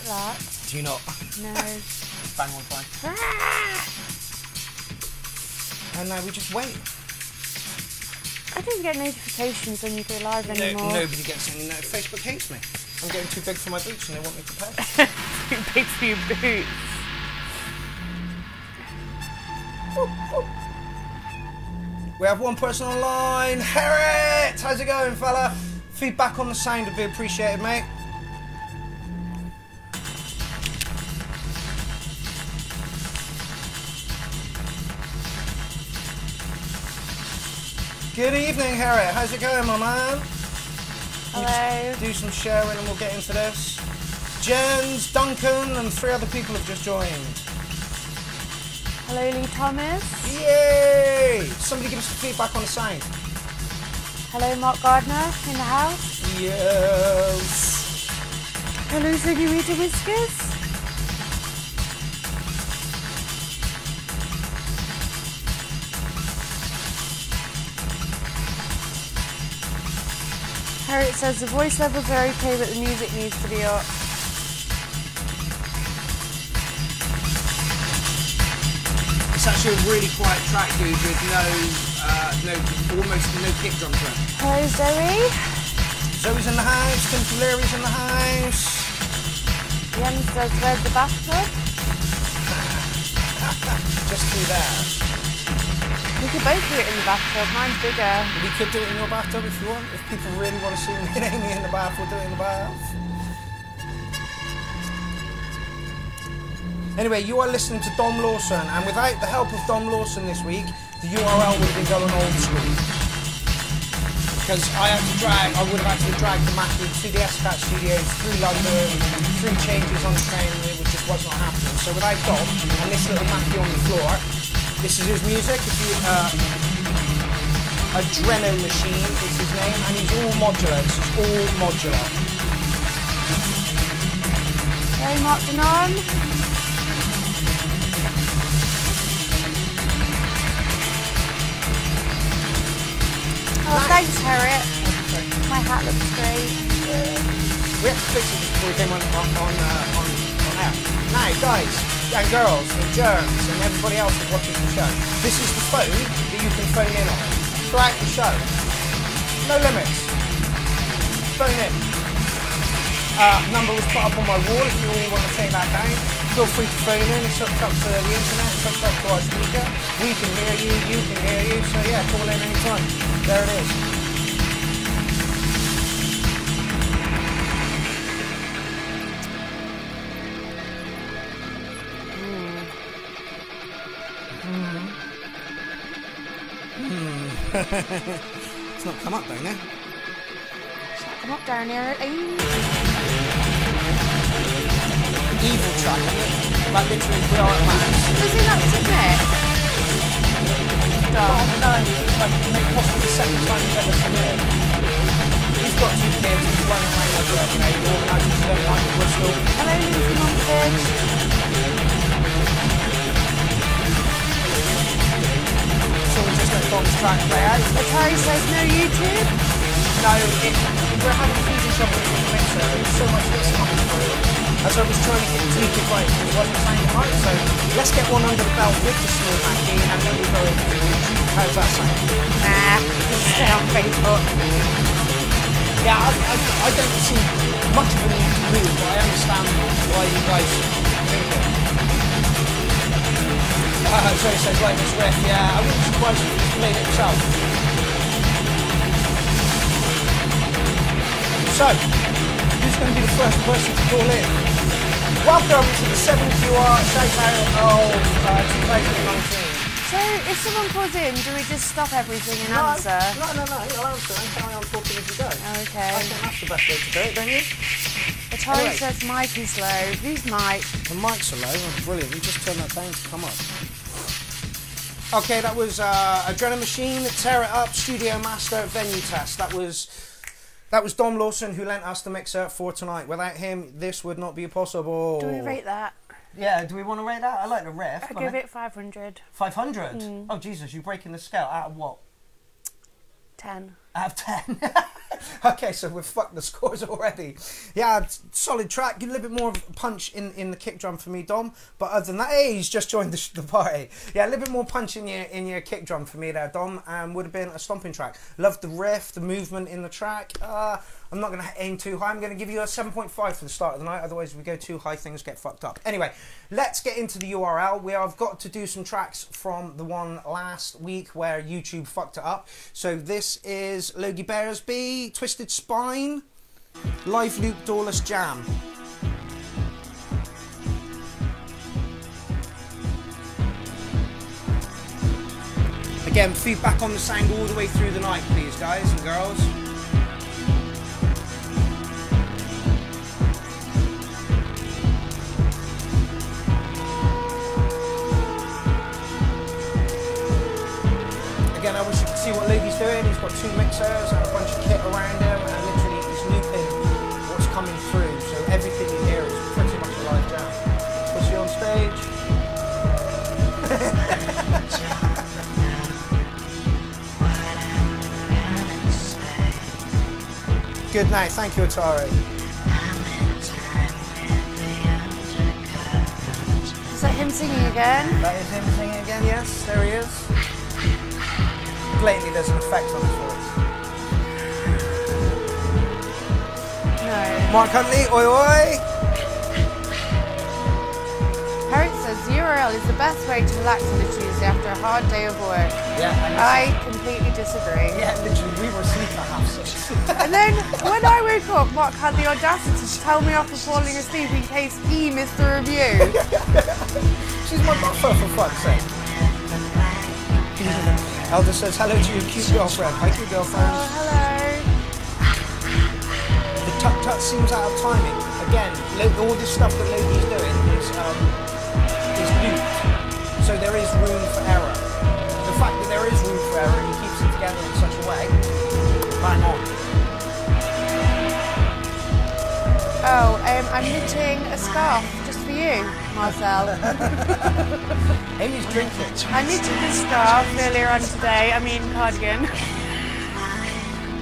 that. Do you not? No. Bang on fine. And now we just wait. I don't get notifications when you go live anymore. Nobody gets any notifications. Facebook hates me. I'm getting too big for my boots and they want me to pay. Too big for your boots. We have one person online. Pierrot! How's it going, fella? Feedback on the sound would be appreciated, mate. Good evening, Harriet. How's it going, my man? Hello. Do some sharing and we'll get into this. Jens, Duncan, and 3 other people have just joined. Hello, Lee Thomas. Yay! Somebody give us some feedback on the sound. Hello, Mark Gardner in the house. Yes. Hello, Senorita Whiskers. Harriet says the voice levels are okay, but the music needs to be up. It's actually a really quiet track, dude, with almost no kick drum to it. Hello, Zoe. Zoe's in the house, Tim Leary's in the house. Jens says, where's the bathtub? Just through there. We could both do it in the bathtub. Mine's bigger. We could do it in your bathtub if you want. If people really want to see me and Amy in the bath, we'll do it in the bath. Anyway, you are listening to Dom Lawson, and without the help of Dom Lawson this week, the URL would have been going old school. Because I would have had to drag the Mac to the SCAT studios through London, 3 changes on the train, and it just was not happening. So without Dom and this little Mackie on the floor, this is his music. If you, Adreno Machine is his name, and he's all modular. This is all modular. Hey, Mark Denon. Oh, thanks, Harriet. My hat looks great. We have to fix it before we came on air. Now, guys and girls and germs and everybody else that watches the show, this is the phone that you can phone in on throughout the show. No limits. Phone in. Number was put up on my wall if you really want to take that down. Feel free to phone in. It's hooked up to the internet, it's hooked up to our speaker. We can hear you, you can hear you. So yeah, call in anytime. There it is. It's not come up down there. It's not come up down there. Evil track, like literally we are at max. Does he not submit? No, like possibly the second time he's ever come in. He's got 2 kids, he's running around like he organises his own life at Bristol. Hello, Lucy Mumford. So we just let Dom's track play out. Atari says no YouTube. No, we're having easy trouble with the mixer. There's so much mixing happening through. As I was trying to tweak it right, it wasn't sounding right. So let's get one under the belt with the small Mackie and then we'll go into the YouTube. How's that sound? Nah, just stay on Facebook. Yeah, I don't see much of a need to move, but I understand why you guys think it. So he says, like this riff, yeah, I wouldn't be surprised if he played it himself. So, who's going to be the first person to call in? Welcome to the 7QR shout-out of 2019. So, if someone calls in, do we just stop everything and answer? No, you'll answer and carry on talking as you go. Okay. I think that's the best way to do it, don't you? Atari Anyway. says mic is low. Who's mic? The mics are low. Oh, brilliant. We just turned that down to come up. Okay, that was Adreno Machine, Tear It Up, Studio Master, Venue Test. That was Dom Lawson who lent us the mixer for tonight. Without him, this would not be possible. Do we rate that? Yeah, do we want to rate that? I like the riff. I'd give it 500. 500? Oh, Jesus, you're breaking the scale. Out of what? 10. Out of 10. Okay, so we've fucked the scores already. Yeah, solid track. Give a little bit more of a punch in the kick drum for me, Dom. But other than that, hey, he's just joined the party. Yeah, a little bit more punch in your kick drum for me there, Dom. Would have been a stomping track. Loved the riff, the movement in the track. I'm not going to aim too high. I'm going to give you a 7.5 for the start of the night. Otherwise, if we go too high, things get fucked up. Anyway, let's get into the URL. I've got to do some tracks from the one last week where YouTube fucked it up. So this is Logie Bearsby, Twisted Spine, Live Loop Doorless Jam. Again, feedback on the sound all the way through the night, please, guys and girls. Again, I wish you could see what Logie's doing. He's got 2 mixers and a bunch of kit around him, and literally he's looping what's coming through. So everything you hear is pretty much a live jam. Pussy on stage. Good night. Thank you, Atari. Is that him singing again? That is him singing again, yes. There he is. Blatantly there's an effect on his voice. No. Mark Huntley, oi oi! Pierrot says URL is the best way to relax on a Tuesday after a hard day of work. Yeah, I completely disagree. Yeah, literally, we were asleep at 6:30. And then when I woke up, Mark had the audacity to tell me off for falling asleep in case he missed the review. She's my buffer, for fuck's sake. Elder says hello to your cute girlfriend. Hi, cute girlfriend. Oh, hello. The tut-tut seems out of timing. Again, all this stuff that Logie's doing is looped. So there is room for error. The fact that there is room for error and he keeps it together in such a way, bang on. Oh, I'm knitting a scarf just for you, Marcel. Amy's drinking. I knitted this scarf earlier on today. I mean, cardigan.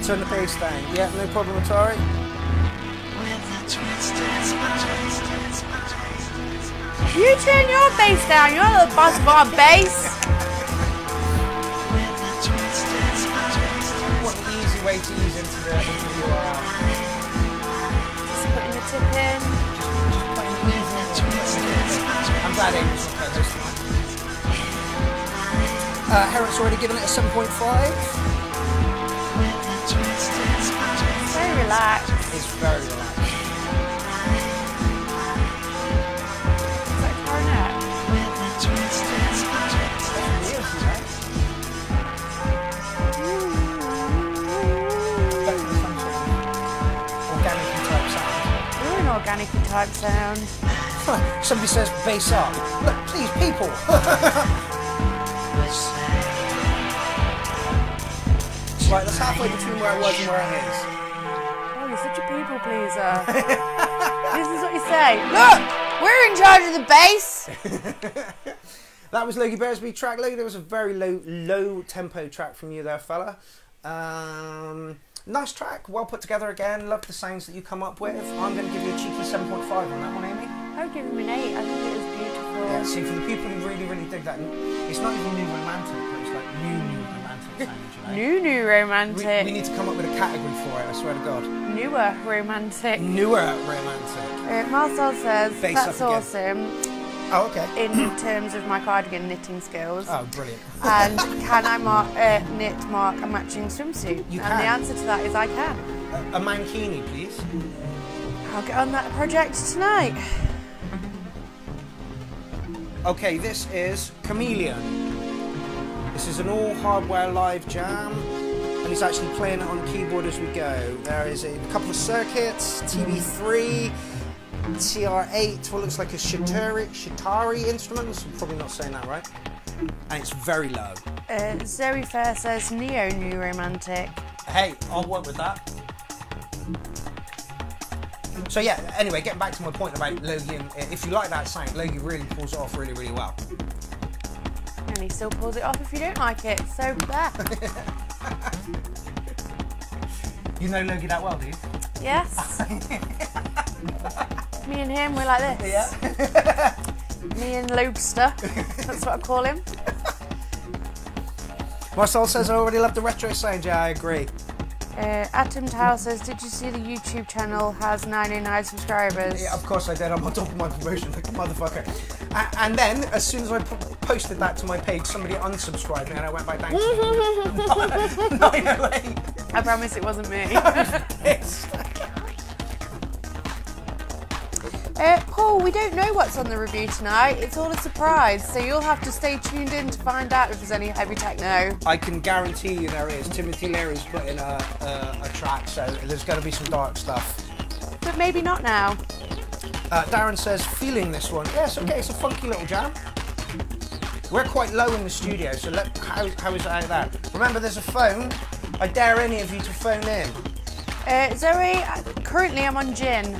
Turn the bass down. Yeah, no problem, Atari. You turn your bass down. You're the boss of our bass. What an easy way to ease into the URL. Just putting the tip in. I'm glad Amy's not playing this tonight. Herrick's already given it a 7.5. Very relaxed. It's very relaxed. Is that clarinet? Organic type sound. You're an organic type sound. Somebody says bass up. Look, please, people. Right, that's halfway between where I was and where I is. Oh, you're such a people pleaser. This is what you say. Look, we're in charge of the bass. That was Logie Bearsby track. Logie, there was a very low tempo track from you there, fella. Nice track, well put together again. Love the sounds that you come up with. I'm going to give you a cheeky 7.5 on that one, Amy. I would give him an 8. I think it was beautiful. Yeah, see, for the people who really, really dig that, it's not even new romantic, but it's like new romantic sound, you know? New romantic. We need to come up with a category for it, I swear to God. Newer romantic. Newer romantic. Marcel says, Bass that's up again. awesome Oh, okay. in terms of my cardigan knitting skills. Oh, brilliant. And can I knit Mark a matching swimsuit? You and can. the answer to that is I can. A mankini, please. I'll get on that project tonight. Okay, this is Chameleon. This is an all hardware live jam, and he's actually playing it on the keyboard as we go. There is a couple of circuits, TB3, TR8, what looks like a Shitari instrument. I'm probably not saying that right. And it's very low. Zoe Fair says new romantic. Hey, I'll work with that. So yeah, anyway, getting back to my point about Logie, and if you like that sound, Logie really pulls it off really, really well. And he still pulls it off if you don't like it, so there. You know Logie that well, do you? Yes. Me and him, we're like this. Yeah. Me and Lobster. That's what I call him. Marcel says, I already love the retro sound. Yeah, I agree. Atom Tower says, did you see the YouTube channel has 99 subscribers? Yeah, of course I did. I'm on top of my promotion like a motherfucker. And then, as soon as I posted that to my page, somebody unsubscribed me and I went back down to 908. I promise it wasn't me. Pissed. Paul, we don't know what's on the review tonight. It's all a surprise, so you'll have to stay tuned in to find out if there's any heavy techno. I can guarantee you there is. Timothy Leary's put in a track, so there's going to be some dark stuff. But maybe not now. Darren says, feeling this one. Yes, okay, it's a funky little jam. We're quite low in the studio, so how is it out there? Remember, there's a phone. I dare any of you to phone in. Zoe, currently I'm on gin.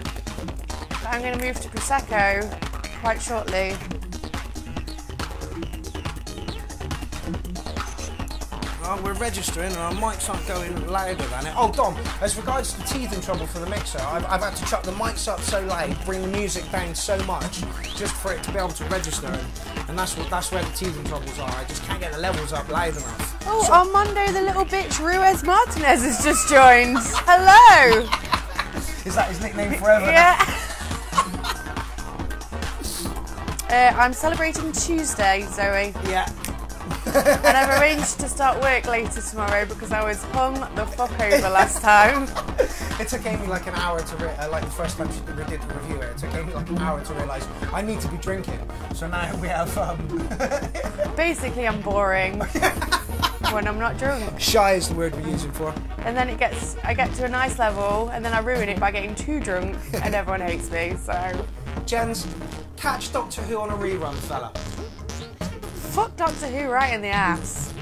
I'm going to move to Prosecco quite shortly. Oh, we're registering and our mics aren't going louder than it. Oh, Dom, as regards to teething trouble for the mixer, I've had to chuck the mics up so loud, bring the music down so much, just for it to be able to register. And that's where the teething troubles are. I just can't get the levels up loud enough. Oh, so, on Monday, the little bitch Ruiz Martinez has just joined. Hello! Is that his nickname forever? Yeah. I'm celebrating Tuesday, Zoe. Yeah. And I've arranged to start work later tomorrow because I was hung the fuck over last time. It took Amy like an hour to, like the first time we did the review it took Amy like an hour to realise I need to be drinking. So now we have, Basically, I'm boring when I'm not drunk. Shy is the word we're using for. And then I get to a nice level and then I ruin it by getting too drunk and everyone hates me, so. Jens, catch Doctor Who on a rerun, fella. Fuck Doctor Who right in the ass.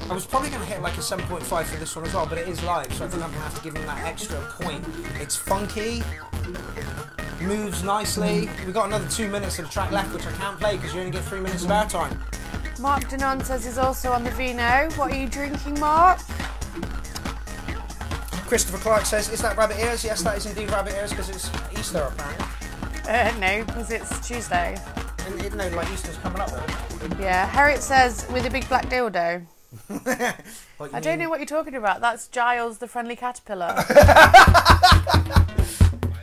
I was probably going to hit like a 7.5 for this one as well, but it is live, so I think I'm going to have to give him that extra point. It's funky, moves nicely. We've got another 2 minutes of the track left, which I can't play because you only get 3 minutes of airtime. Mark Denon says he's also on the Vino. What are you drinking, Mark? Christopher Clark says, is that rabbit ears? Yes, that is indeed rabbit ears because it's Easter apparently. No, because it's Tuesday. And no, like Easter's coming up though. Yeah, Harriet says, with a big black dildo. I don't know what you're talking about. That's Giles the friendly caterpillar.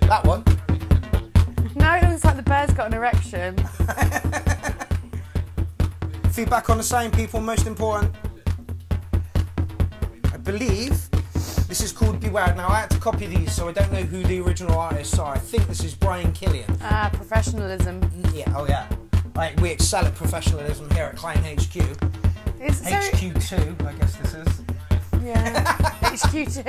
That one? No, it looks like the bear's got an erection. Feedback on the sound, people, most important. I believe this is called Beware. Now, I had to copy these, so I don't know who the original artists are. I think this is Brian Killian. Ah, professionalism. Yeah, oh yeah. Like, we excel at professionalism here at Klein HQ. HQ2, I guess this is. Yeah, HQ2.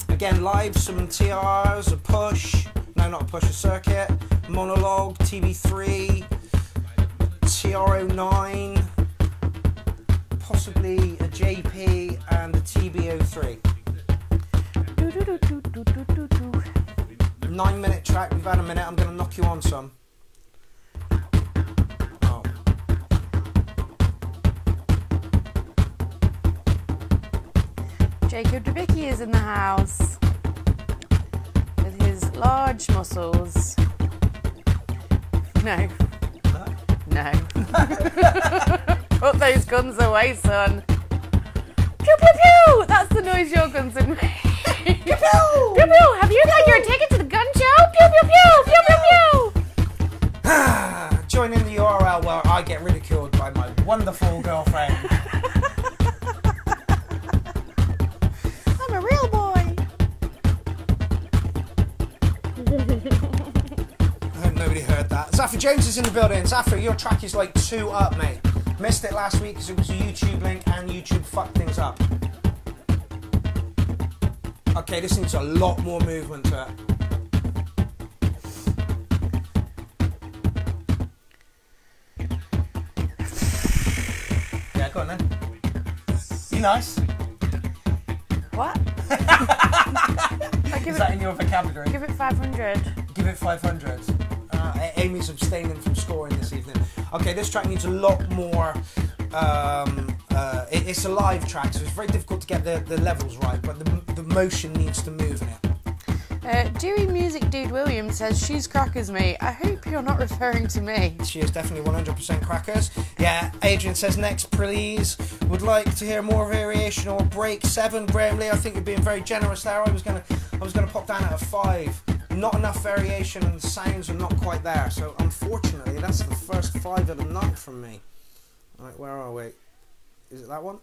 Again, live, some TRs, a push. No, not a push, a circuit. Monologue, TB3, TR09. Possibly a JP and a TB03. 9 minute track, we've had a minute, I'm going to knock you on some. Oh. Jacob Debicki is in the house with his large muscles. No. No. Put those guns away, son. Pew pew pew! That's the noise your guns would make. Pew pew! Pew pew! Have you got your ticket to the gun show? Pew pew pew! Pew pew pew! Join in the URL where I get ridiculed by my wonderful girlfriend. I'm a real boy. I hope nobody heard that. Zaffa Jones is in the building. Zaffa, your track is like 2 up, mate. Missed it last week because it was a YouTube link and YouTube fucked things up. Okay, this needs a lot more movement to it. Yeah, go on then. Be nice. What? Is that in your vocabulary? Give it 500. Give it 500. Amy's abstaining from scoring this evening. Okay, this track needs a lot more. It's a live track, so it's very difficult to get the levels right, but the motion needs to move in it. Dewey Music Dude Williams says, she's crackers, mate. I hope you're not referring to me. She is definitely 100% crackers. Yeah, Adrian says, next please. Would like to hear more variation or break. 7, Graham Lee, I think you're being very generous there. I was gonna pop down at a 5. Not enough variation and the sounds are not quite there. So unfortunately, that's the first 5 of the night from me. Right, where are we? Is it that one?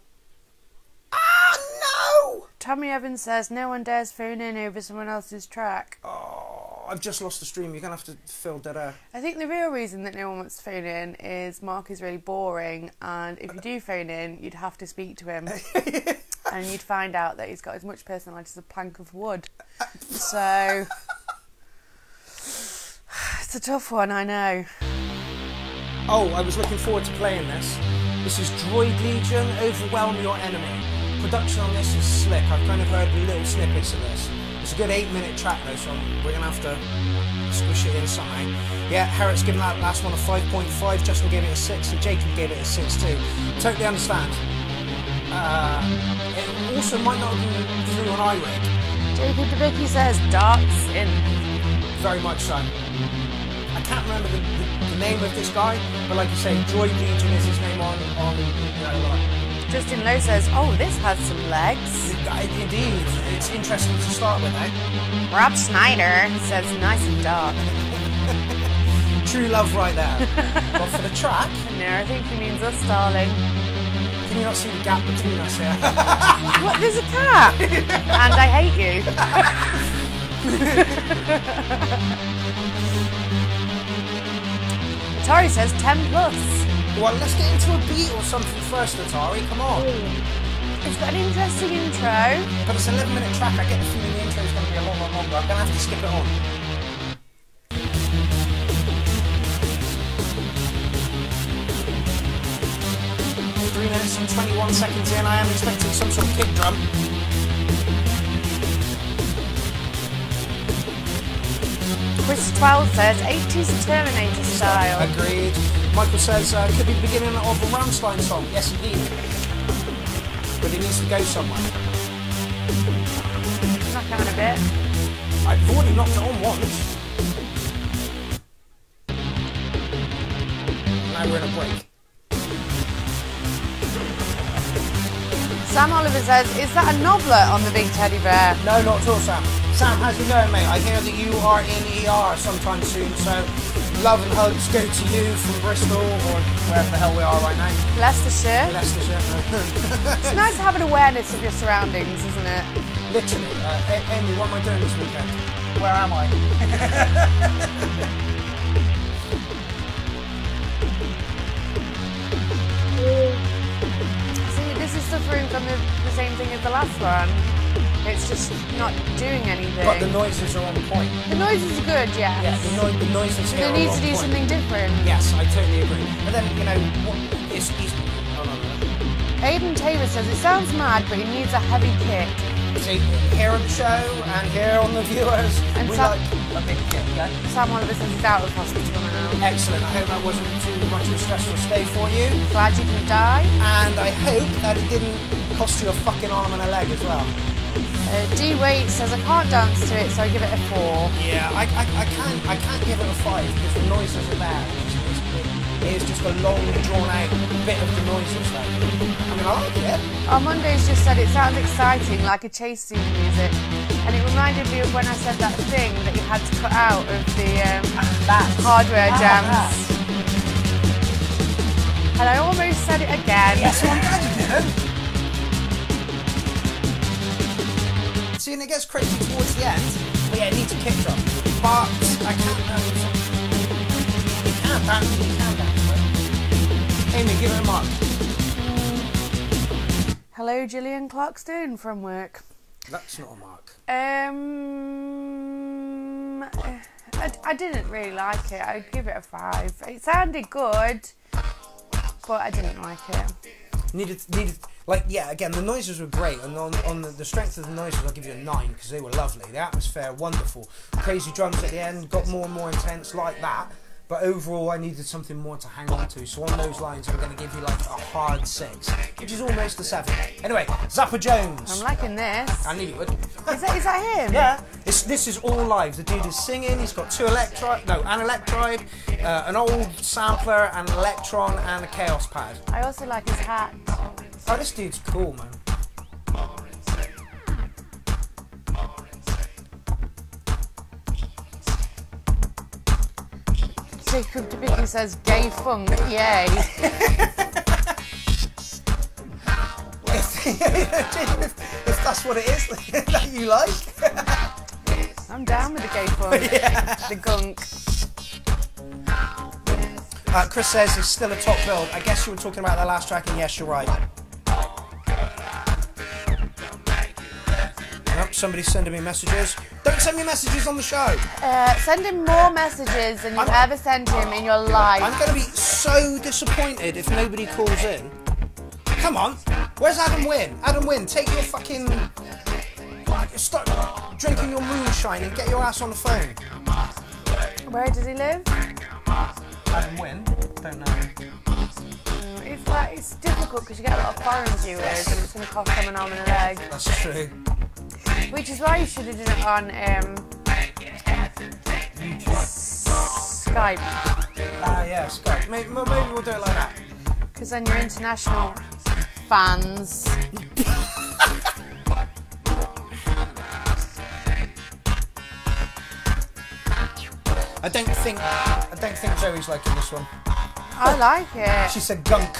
Ah, no! Tommy Evans says, no one dares phone in over someone else's track. Oh, I've just lost the stream. You're going to have to fill dead air. I think the real reason that no one wants to phone in is Mark is really boring, and if you do phone in, you'd have to speak to him. And you'd find out that he's got as much personality as a plank of wood. So it's a tough one, I know. Oh, I was looking forward to playing this. This is Droid Legion, Overwhelm Your Enemy. Production on this is slick. I've kind of heard little snippets of this. It's a good 8-minute track though, so we're going to have to squish it in somehow. Yeah, Herrick's given that last one a 5.5, Justin gave it a 6, and Jacob gave it a 6 too. Totally understand. It also might not have been through an iRig. Jacob DeBicky says, darts in. Very much so. I can't remember the name of this guy, but like you say, Droid Legion is his name on Justin Lowe says, oh, this has some legs. Indeed, it's interesting to start with, eh? Rob Snyder says, nice and dark. True love right there. But for the track... No, I think he means us, darling. Can you not see the gap between us here? What, there's a cat? And I hate you. Atari says 10 plus. Well, let's get into a beat or something first, Atari. Come on. It's got an interesting intro. But it's an 11-minute track. I get the feeling the intro is going to be a lot longer. I'm going to have to skip it on. 3 minutes and 21 seconds in. I am expecting some sort of kick drum. Chris12 says 80s Terminator style. Agreed. Michael says could be the beginning of a Rammstein song. Yes, indeed. But it needs to go somewhere. Knock down a bit. I've already knocked it on once. Now we're in a break. Sam Oliver says, is that a nobbler on the big teddy bear? No, not at all, Sam. Sam, how's it going, mate? I hear that you are in ER sometime soon, so love and hugs go to you from Bristol or wherever the hell we are right now. Leicestershire. Leicestershire. It's nice to have an awareness of your surroundings, isn't it? Literally. Amy, what am I doing this weekend? Where am I? This is suffering from the same thing as the last one. It's just not doing anything. But the noises are on point. The noises are good, yes. Yeah, the noises here They need to do something different. Yes, I totally agree. But then, you know, he's oh, no. Aidan Taylor says, it sounds mad, but he needs a heavy kick. See, here on the show and here on the viewers, and we like a big kick, yeah? Sam Oliver says he's out of hospital now. Excellent. I hope that wasn't too much of a stressful stay for you. Glad you didn't die. And I hope that it didn't cost you a fucking arm and a leg as well. D. Waite says, I can't dance to it, so I give it a 4. Yeah, I can't give it a 5 because the noises are there. It is just a long, drawn-out bit of the noises, though. I mean, I like it. Mondays just said it sounds exciting, like a chase scene music. And it reminded me of when I said that thing that you had to cut out of the hardware jams. And I almost said it again. Yes, I'm glad you didn't. See, and it gets crazy towards the end. But yeah, it needs a kick drum. But I can't dance. You can't dance. Amy, give it a mark. Hello, Gillian Clarkstone from work. That's not a mark. I didn't really like it. I'd give it a 5. It sounded good, but I didn't like it. Like, yeah, again, the noises were great, and on the strength of the noises, I'll give you a 9, because they were lovely. The atmosphere, wonderful. Crazy drums at the end, got more and more intense like that. But overall, I needed something more to hang on to. So on those lines, I'm going to give you like a hard 6, which is almost a 7. Anyway, Zappa Jones. I'm liking this. I knew you would. Is that him? Yeah. This is all live. The dude is singing. He's got an electrode, an old sampler, an electron, and a chaos pad. I also like his hat. Oh, this dude's cool, man. Jacob Debicki says gay funk, yay. if that's what it is that you like. I'm down with the gay funk. Yeah. The gunk. Chris says it's still a top build. I guess you were talking about the last track, and yes, you're right. Yep, somebody's sending me messages. Don't send me messages on the show. Send him more messages than you've ever sent him in your life. I'm going to be so disappointed if nobody calls in. Come on. Where's Adam Wynn? Adam Wynn, take your fucking... Stop drinking your moonshine and get your ass on the phone. Where does he live? Adam Wynn? Don't know. It's difficult because you get a lot of foreign viewers and it's going to cost them an arm and a leg. That's true. Which is why you should have done it on Skype. Yeah, Skype. Maybe we'll do it like that. Because then your international fans. I don't think Zoe's liking this one. I like it. She said gunk.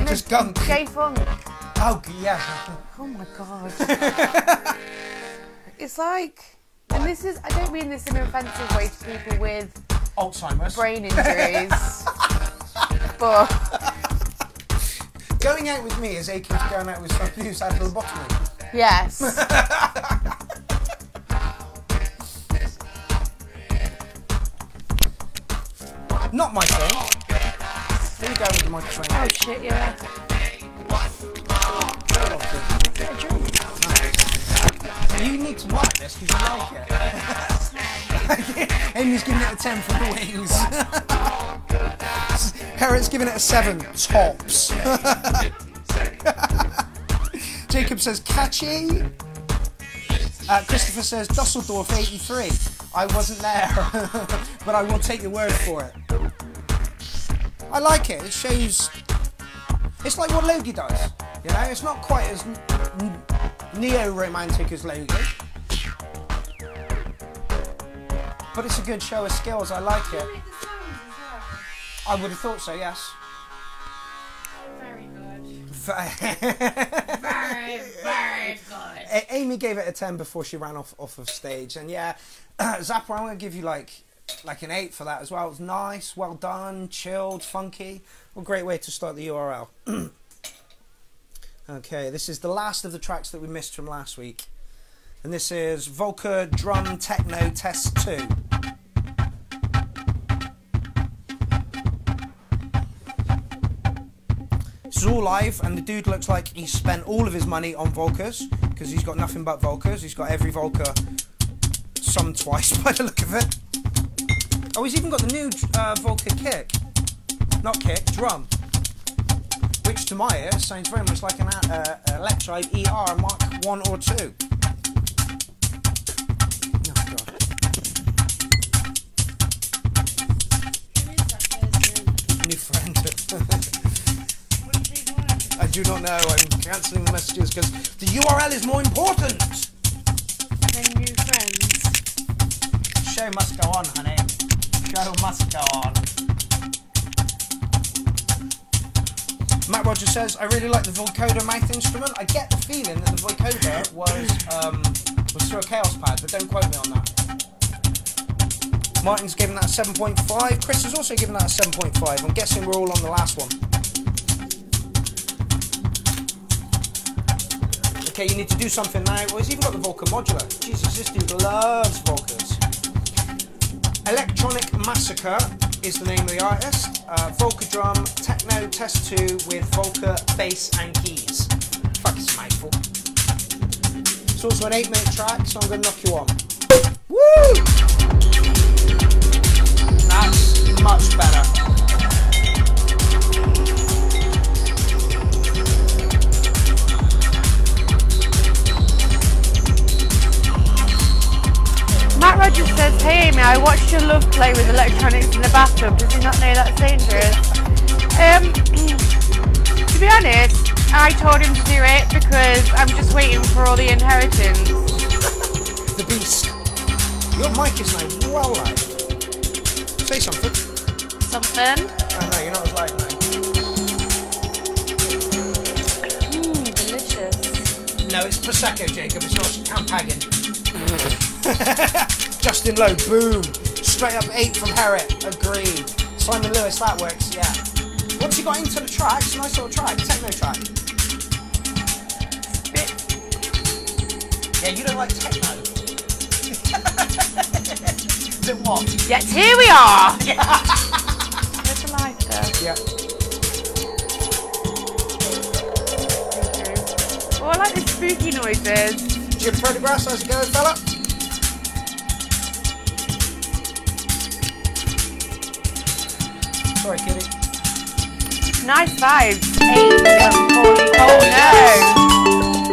Just gunk. Gay funk. Oh, yeah. Oh my god. It's like, and this is, I don't mean this in an offensive way to people with Alzheimer's. Brain injuries. But going out with me is akin to going out with somebody who's had a lobotomy. yes. Not my thing. There you go with the microphone. Oh shit, yeah. Get a drink. You need to like this because you like it. Amy's giving it a 10 for the wings. Parrot's giving it a 7 tops. Jacob says catchy. Christopher says Dusseldorf 83. I wasn't there, but I will take your word for it. I like it. It shows. It's like what Logie does. You know, it's not quite as neo-romantic as Logie, but it's a good show of skills. I like it. I would have thought so. Yes. Very good. Very, very good. Amy gave it a 10 before she ran off of stage, and yeah, Zappa, I'm going to give you like an 8 for that as well. It was nice, well done, chilled, funky. What a great way to start the URL. Okay, this is the last of the tracks that we missed from last week, and this is Volker Drum Techno Test 2. This is all live, and the dude looks like he spent all of his money on Volkers, because he's got nothing but Volkers. He's got every Volker summed twice by the look of it. Oh, he's even got the new Volker kick. Not kick, drum. Which to my ear sounds very much like an Electride ER Mark 1 or 2. Oh, God. New friend. I do not know. I'm cancelling the messages because the URL is more important. Than new friends. Show must go on, honey. Show must go on. Matt Rogers says, I really like the vocoder mouth instrument. I get the feeling that the vocoder was through a chaos pad, but don't quote me on that. Martin's given that a 7.5. Chris has also given that a 7.5. I'm guessing we're all on the last one. Okay, you need to do something now. Well, he's even got the Volker modular. Jesus, this dude loves Volkers. Electronic Massacre is the name of the artist. Volca Drum, Techno Test 2 with Volca bass and keys. Fuck, it's a mouthful. It's also an 8-minute track, so I'm going to knock you on. Woo! That's much better. Matt Rogers says, hey Amy, I watched your love play with electronics in the bathtub. Does he not know that's dangerous? To be honest, I told him to do it because I'm just waiting for all the inheritance. The beast. Your mic is now well loud. Say something. Something? Oh no, you're not as loud now. Delicious. No, it's Prosecco, Jacob. It's not Camphagen. Justin Lowe, boom. Straight up 8 from Pierrot, agreed. Simon Lewis, that works, yeah. Once you got into the track, it's a nice little track, techno track. Yeah, you don't like techno. Is it what? Yes, here we are! Where's the lighter? Yeah. Oh, I like the spooky noises. Jim Photographs, how's it going, fella? Sorry, kitty. Nice vibes. 8 Oh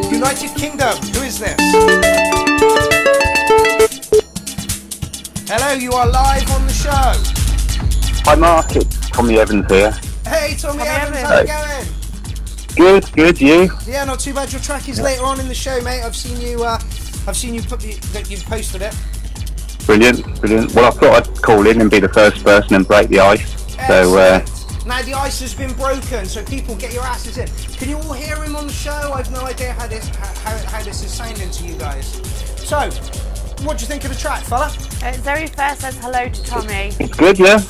no! United Kingdom, who is this? Hello, you are live on the show. Hi Mark, it's Tommy Evans here. Hey, Tommy Evans, how's it going? Good, you? Yeah, not too bad. Your track is later on in the show, mate. I've seen you you've posted it. Brilliant. Well, I thought I'd call in and be the first person and break the ice. Excellent. Now the ice has been broken, so people get your asses in. Can you all hear him on the show? I've no idea how this is sounding to you guys. So, what do you think of the track, fella? Zoe Fair says hello to Tommy. It's good, yeah.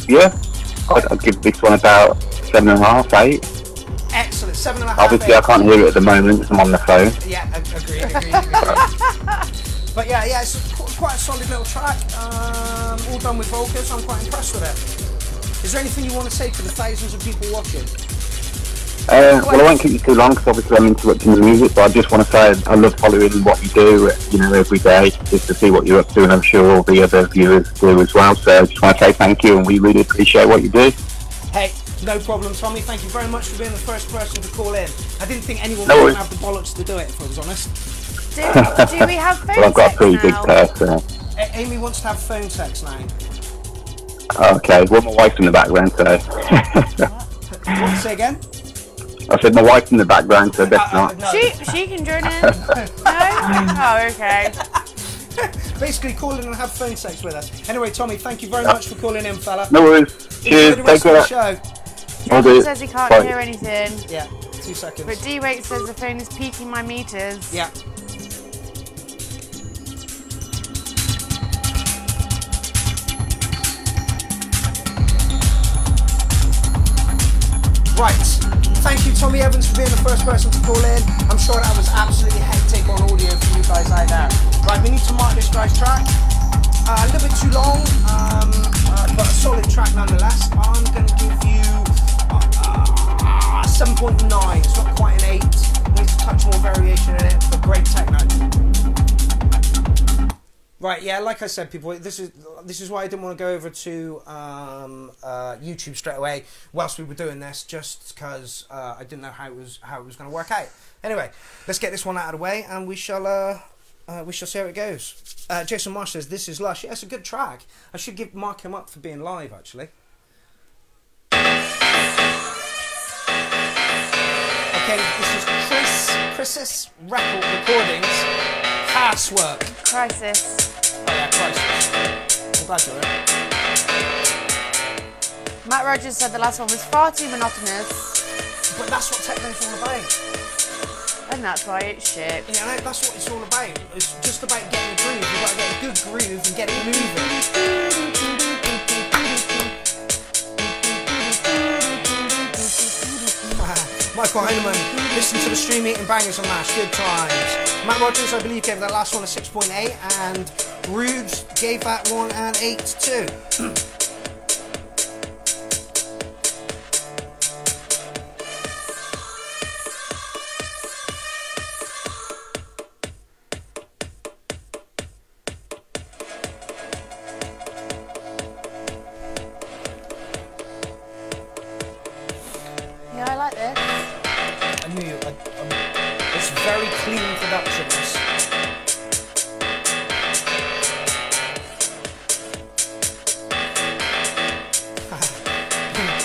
I'd give this one about 7.5, 8. Excellent, 7.5. Obviously, 8. I can't hear it at the moment because I'm on the phone. Yeah, agreed. But yeah, it's quite a solid little track. All done with Volca, so I'm quite impressed with it. Is there anything you want to say to the thousands of people watching? Well, I won't keep you too long because obviously I'm interrupting the music, but I just want to say I love following what you do, every day, just to see what you're up to, and I'm sure all the other viewers do as well. So I just want to say thank you, and we really appreciate what you do. Hey, no problem, Tommy. Thank you very much for being the first person to call in. I didn't think anyone would have the bollocks to do it, if I was honest. Do we have phone Well, I've got a pretty big now? purse. Amy wants to have phone sex now. Okay, well, my wife's in the background, so... What? Say again? I said my wife's in the background, so that's not. No. She can join in. No? Oh, okay. Basically, call in and have phone sex with us. Anyway, Tommy, thank you very much for calling in, fella. No worries. Cheers. Enjoy the rest of the show. Jonathan says he can't hear anything. Yeah, 2 seconds. But D-Wait says the phone is peaking my meters. Yeah. Right, thank you Tommy Evans for being the first person to call in. I'm sure that was absolutely hectic on audio for you guys out there. Right, we need to mark this guy's track. A little bit too long, but a solid track nonetheless. I'm going to give you 7.9. It's not quite an 8. Needs a touch more variation in it, but great techno. Right, yeah, like I said, people, this is why I didn't want to go over to YouTube straight away whilst we were doing this, just because I didn't know how it was going to work out. Anyway, let's get this one out of the way, and we shall see how it goes. Jason Marsh says this is lush. Yeah, it's a good track. I should mark him up for being live, actually. Okay, this is Chris's recordings. Password. Crisis. Oh yeah, Crisis. I'm glad you're in. Matt Rogers said the last one was far too monotonous. But that's what techno's all about. And that's why it's shit. Yeah, that's what it's all about. It's just about getting a groove. You've got to get a good groove and get it moving. Michael Heinemann, listen to the stream eating bangers on MASH, good times. Matt Rogers, I believe, gave that last one a 6.8, and Rubes gave that one an 8 too. very clean production. This.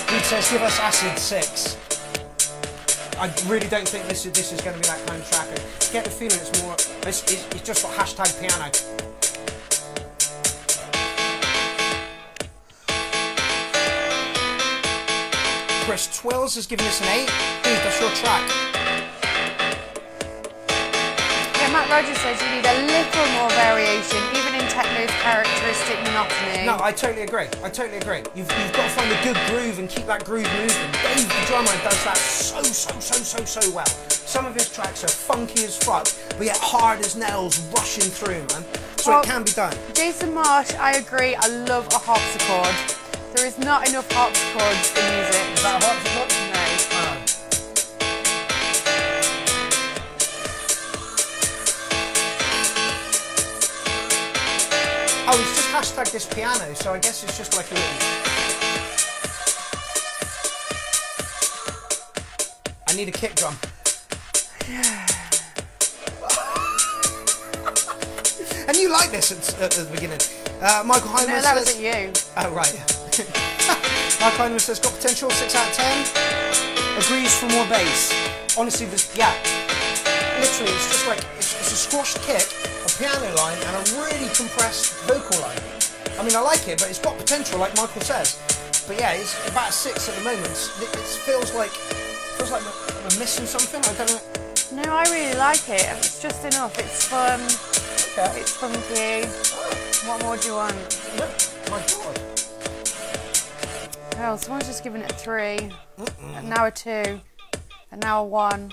Dude says, give us Acid 6. I really don't think this is going to be that kind of track. I get the feeling it's more. It's just got hashtag piano. Chris Twills has given us an 8. Dude, that's your track. Yeah, Matt Rogers says you need a little more variation, even in techno's characteristic monotony. No, I totally agree. I totally agree. You've got to find a good groove and keep that groove moving. Dave, the drummer, does that so well. Some of his tracks are funky as fuck, but yet hard as nails, rushing through, man. So well, it can be done. Jason Marsh, I agree. I love a harpsichord. There is not enough harpsichords in music. Is that a harpsichord? No. Oh, it's just hashtag this piano, so I guess it's just like a little... I need a kick drum. And you like this at the beginning. Michael Hyman says... No, that wasn't you. Oh, right. Michael Hyman says, got potential, 6 out of 10. Agrees for more bass. Honestly, this... Yeah. Literally, it's just like... It's a squashed kick, a piano line, and a really compressed vocal line. I mean, I like it, but it's got potential, like Michael says. But yeah, it's about a 6 at the moment. It feels like we're missing something. I don't know. No, I really like it. It's just enough. It's fun. Okay. It's funky. What more do you want? My God. Oh, someone's just given it a 3. And now a 2. And now a 1.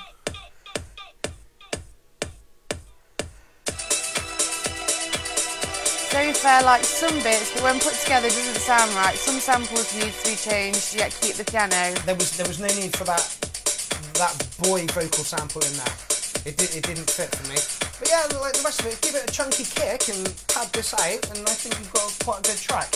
So fair, like some bits, but when put together doesn't sound right. Some samples need to be changed, yet keep the piano. There was no need for that boy vocal sample in there. It didn't fit for me. But yeah, like the rest of it, give it a chunky kick and pad this out, and I think you've got quite a good track.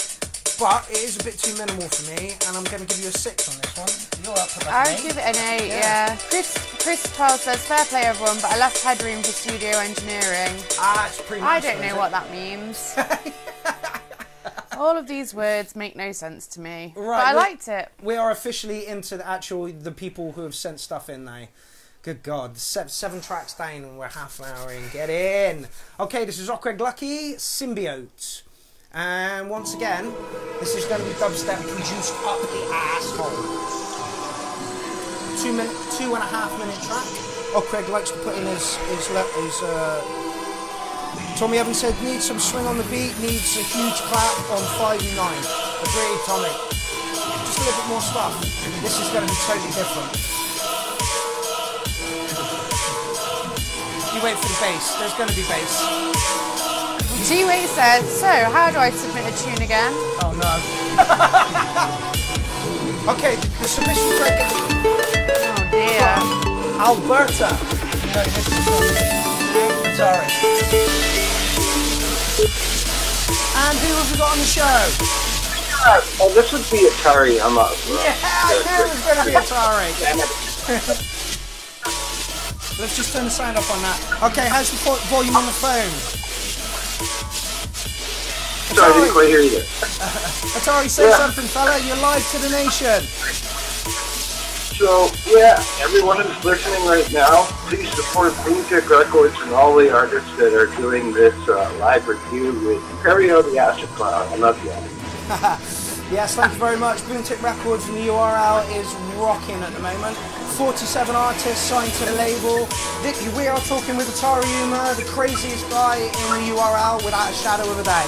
But it is a bit too minimal for me, and I'm going to give you a 6 on this one. You're up for that. I would give it an 8. Yeah. Chris 12 says fair play everyone, but I left headroom for studio engineering. It's pretty nice. I don't know what that means. All of these words make no sense to me. Right, but I liked it. We are officially into the people who have sent stuff in now. Good God, 7 tracks down and we're half an hour in. Get in. Okay, this is Rockred Lucky, Symbiote. And once again, this is going to be dubstep produced up the asshole. 2.5 minute track. Oh, Craig likes to put in his Tommy Evans said, needs some swing on the beat, needs a huge clap on 5 and 9. Agreed, Tommy. Just a little bit more stuff. This is going to be totally different. You wait for the bass. There's going to be bass. G-Wait said, so how do I submit a tune again? Oh no. Okay, the submission track. Oh dear. Alberta. No, this is sorry. And who have we got on the show? Oh, this would be Atari. I'm not. Yeah, I knew it was going to be Atari. Let's just turn the sound up on that. Okay, how's the volume on the phone? Sorry, I didn't quite hear you. Atari, say something, fella. You're live to the nation. So, yeah, everyone who's listening right now, please support Lunatic Records and all the artists that are doing this live review with Pierrot the Acid Clown. I love you. Yes, thank you very much. Lunatic Records and the URL is rocking at the moment. 47 artists signed to the label. We are talking with Atari Uma, the craziest guy in the URL without a shadow of a doubt.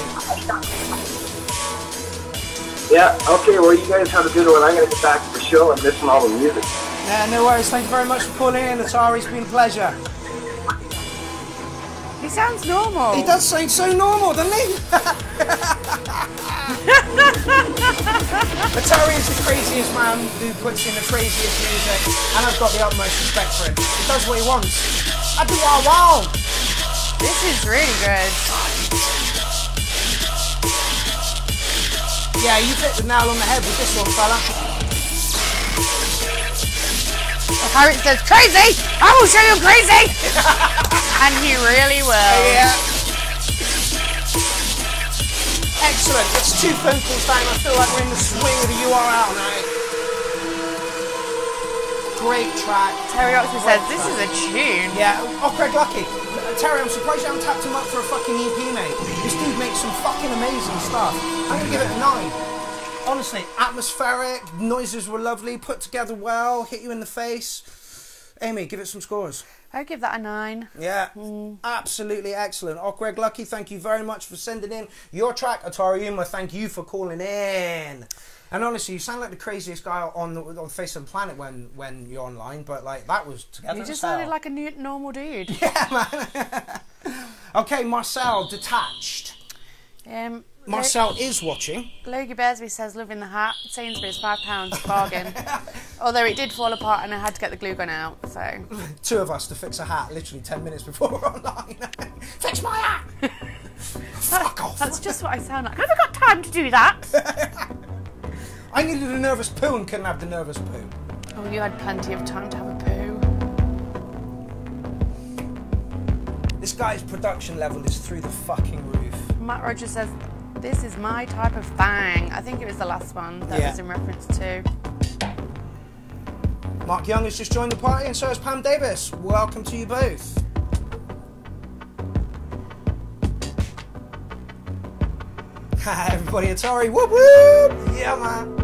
Yeah, okay, well, you guys have a good one. I'm going to get back to the show and listen to all the music. Yeah, no worries. Thank you very much for calling in, Atari. It's been a pleasure. He sounds normal. He does sound so normal, doesn't he? Atari is the craziest man who puts in the craziest music, and I've got the utmost respect for him. He does what he wants. I do what I want. This is really good. Yeah, you hit the nail on the head with this one, fella. Harriet says, crazy! I will show you crazy! And he really will. Yeah. Excellent. It's 2 phone calls time. I feel like we're in the swing of the URL now. Great track. Terry Oxley says, this is a tune. Yeah. Oh, Craig Lucky. Terry, I'm surprised you haven't tapped him up for a fucking EP, mate. This dude makes some fucking amazing stuff. I'm going to give it a 9. Honestly, atmospheric, noises were lovely, put together well, hit you in the face. Amy, give it some scores. I'd give that a 9. Yeah, absolutely excellent. Oh, Greg Lucky, thank you very much for sending in your track. Atari Uma, thank you for calling in. And honestly, you sound like the craziest guy on the face of the planet when you're online, but like that was together. You just sounded like a normal dude. Yeah, man. Okay, Marcel, Detached. Marcel is watching. Logie Bearsby says, loving the hat. Sainsbury's £5, bargain. Although it did fall apart and I had to get the glue gun out, so. 2 of us to fix a hat literally 10 minutes before we're online. Fix my hat! Fuck off. That's just what I sound like. Have I got time to do that? I needed a nervous poo and couldn't have the nervous poo. Oh, you had plenty of time to have a poo. This guy's production level is through the fucking roof. Matt Rogers says, this is my type of thang. I think it was the last one that was in reference to. Mark Young has just joined the party and so has Pam Davis. Welcome to you both. Everybody, Atari, whoop whoop! Yeah, man.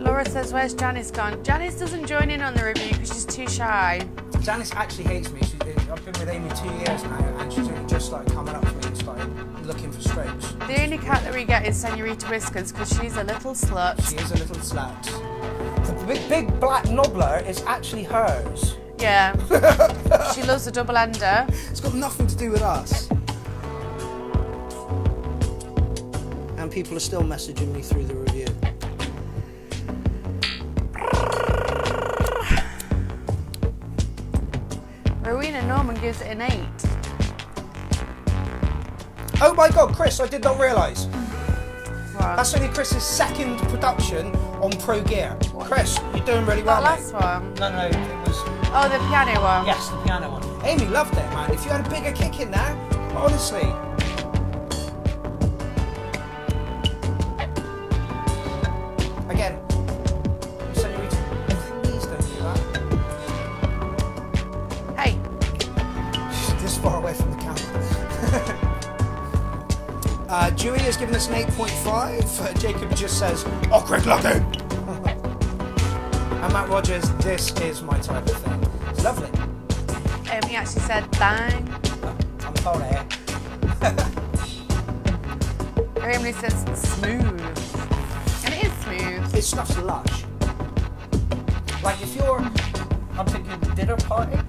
Laura says, where's Janice gone? Janice doesn't join in on the review because she's too shy. Janice actually hates me. I've been with Amy 2 years now and she's only just started coming up to me and started looking for strokes. The only cat that we get is Senorita Whiskers because she's a little slut. She is a little slut. The big black knobbler is actually hers. Yeah. She loves a double ender. It's got nothing to do with us. And people are still messaging me through the review. Rowena Norman gives it an 8. Oh my god, Chris, I did not realise. What? That's only Chris's 2nd production on Pro Gear. What? Chris, you're doing really well, That mate. last one? No, it was... Oh, the piano one? Yes, the piano one. Amy loved it, man. If you had a bigger kick in there, honestly... Again, Senorita, please don't do that. Hey. This far away from the camera. Dewey has given us an 8.5. Jacob just says, oh, Greg Lucky! And Matt Rogers, this is my type of thing. It's lovely. He actually said, bang. I'm sorry. Emily says, smooth. And it is smooth. This stuff's lush. Like if you're, I'm thinking dinner party.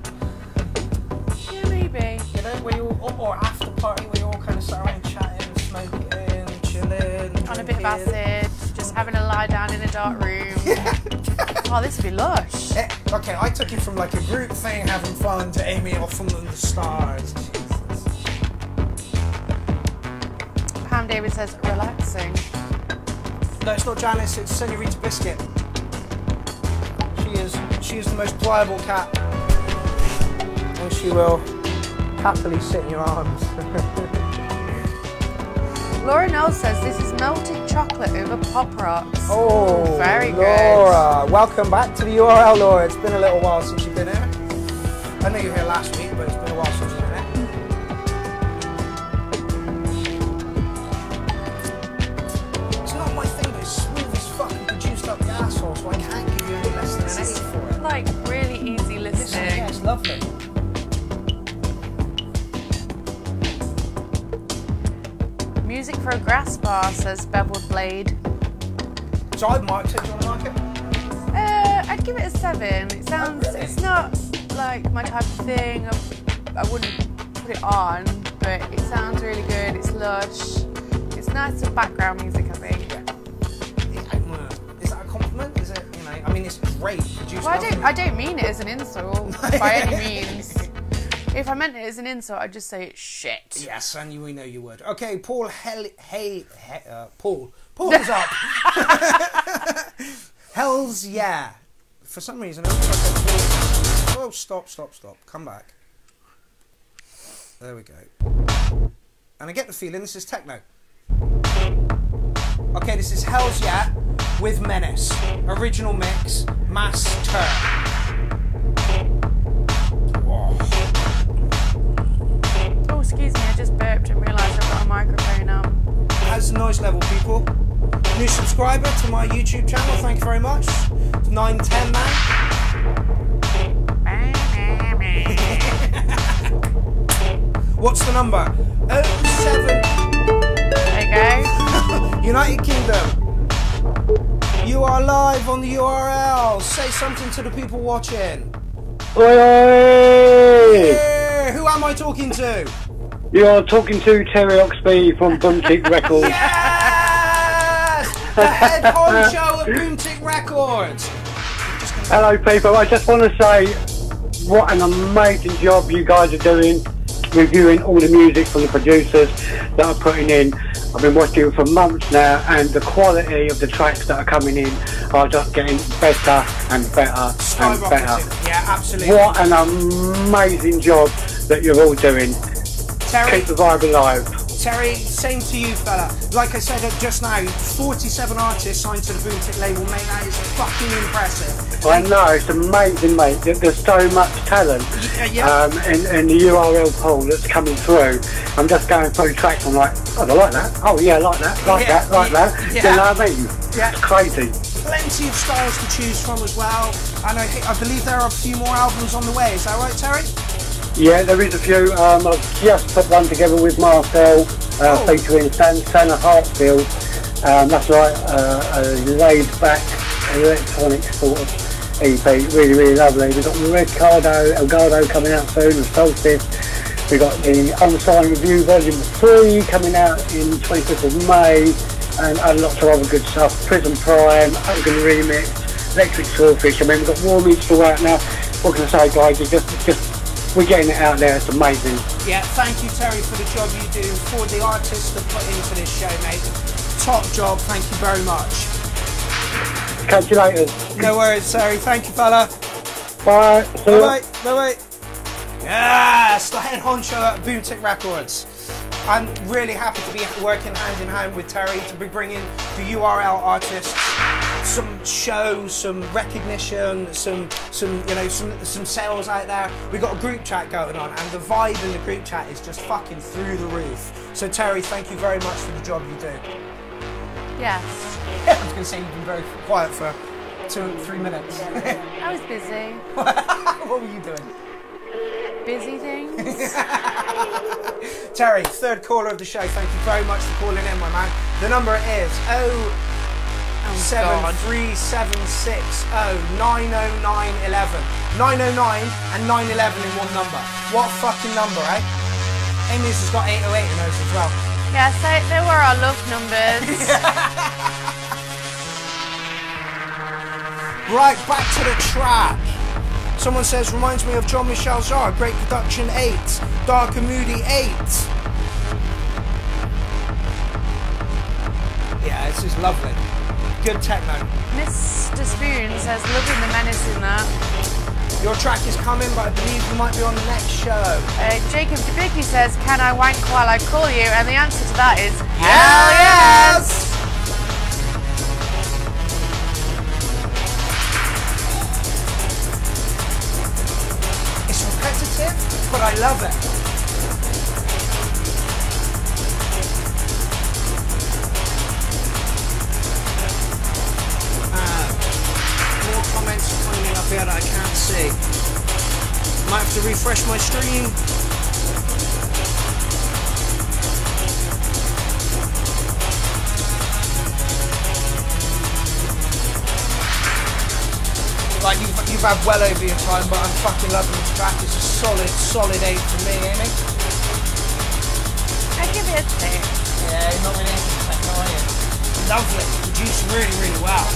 Yeah, maybe. You know, where you or after party where you all kind of sat around chatting, smoking, chilling, On a bit of acid, just having a lie down in a dark room. Oh, this would be lush. Okay, I took it from like a group thing, having fun, to Amy off from the stars. Jesus. Pam David says, relaxing. No, it's not Janice, it's Senorita Biscuit. She is the most pliable cat. And she will happily sit in your arms. Laura Knowles says, this is melted chocolate over Pop Rocks. Oh, very good. Laura, welcome back to the URL, Laura. It's been a little while since you've been here. I know you were here last week, but it's been a while since you've been here. It's not my thing, but it's smooth as fuck and produced up the asshole, so I can't give you any less than an 8 for it. Like, really easy listening. Yeah, it's lovely. Music for a grass bar, says Beveled Blade. So I've marked it. Do you want to mark it? I'd give it a 7. It sounds, really? It's not like my type of thing. I wouldn't put it on, but it sounds really good. It's lush. It's nice for background music, I think. Is that a compliment? Is it, you know, I mean, it's great. Well, I don't mean it as an insult by any means. If I meant it as an insult, I'd just say it's shit. Yes, and we know you would. Okay, Paul, Paul's up. Hell's yeah. For some reason, I whoa, stop. Come back. There we go. And I get the feeling this is techno. Okay, this is Hell's Yeah with Menace. Original mix, master. Oh, excuse me, I just burped and realised I've got a microphone now. How's the noise level, people? New subscriber to my YouTube channel, thank you very much. 910 man. What's the number? 07. There you go. United Kingdom. You are live on the URL. Say something to the people watching. Oi, oi. Yeah, who am I talking to? You're talking to Terry Oxby from Boomtick Records. Yes! The head honcho at Boomtick Records. Hello people, I just want to say what an amazing job you guys are doing, reviewing all the music from the producers that are putting in. I've been watching it for months now, and the quality of the tracks that are coming in are just getting better and better and better. Yeah, absolutely. What an amazing job that you're all doing. Terry, keep the vibe alive. Terry, same to you, fella. Like I said just now, 47 artists signed to the Boomtick label, mate. That is fucking impressive. I know, it's amazing, mate. There's so much talent in the URL poll that's coming through. I'm just going through tracks. I'm like, oh, I like that. Oh, yeah, like that. Like that. Yeah. You know what I mean? Yeah. It's crazy. Plenty of styles to choose from as well. And I believe there are a few more albums on the way. Is that right, Terry? Yeah, there is a few. I've just put one together with Marcel, featuring Santa Hartfield. That's like a laid-back electronic sort of EP. Really, really lovely. We've got Ricardo Elgado coming out soon, and Solstice. We've got the Unsigned Review Volume 3 coming out in 25th of May, and lots of other good stuff. Prison Prime, Hogan Remix, Electric Swordfish. I mean, we've got War Mutual out now. What can I say, guys? It's just we're getting it out there. It's amazing. Yeah, thank you, Terry, for the job you do for the artists that put into this show, mate. Top job. Thank you very much. Catch you later. No worries, Terry. Thank you, fella. Bye. Bye. Bye. Yes, the head honcho at Boomtick Records. I'm really happy to be working hand in hand with Terry to be bringing the URL artists some shows, some recognition, some sales out there. We've got a group chat going on, and the vibe in the group chat is just fucking through the roof. So Terry, thank you very much for the job you do. Yes. I was going to say you've been very quiet for 2-3 minutes. I was busy. What were you doing? Busy things. Terry, third caller of the show, thank you very much for calling in, my man. The number is 07376090911. 909 and 911 in one number. What fucking number, eh? Amy's has got 808 in hers as well. Yeah, so they were our love numbers. Right, back to the track. Someone says, reminds me of John Michel Jarre, Great Production 8, Dark and Moody 8. Yeah, this is lovely. Good techno. Mr. Spoon says, loving the menace in that. Your track is coming, but I believe you might be on the next show. Jacob Debicki says, can I wank while I call you? And the answer to that is, yes! hell yes! But I love it. More comments are coming in up here that I can't see. Might have to refresh my stream. Like you've had well over your time, but I'm fucking loving this track. It's a solid 8 for me, Amy. I give it a 6. Yeah, you're not really into the techno, are you? Lovely, produced really, really well.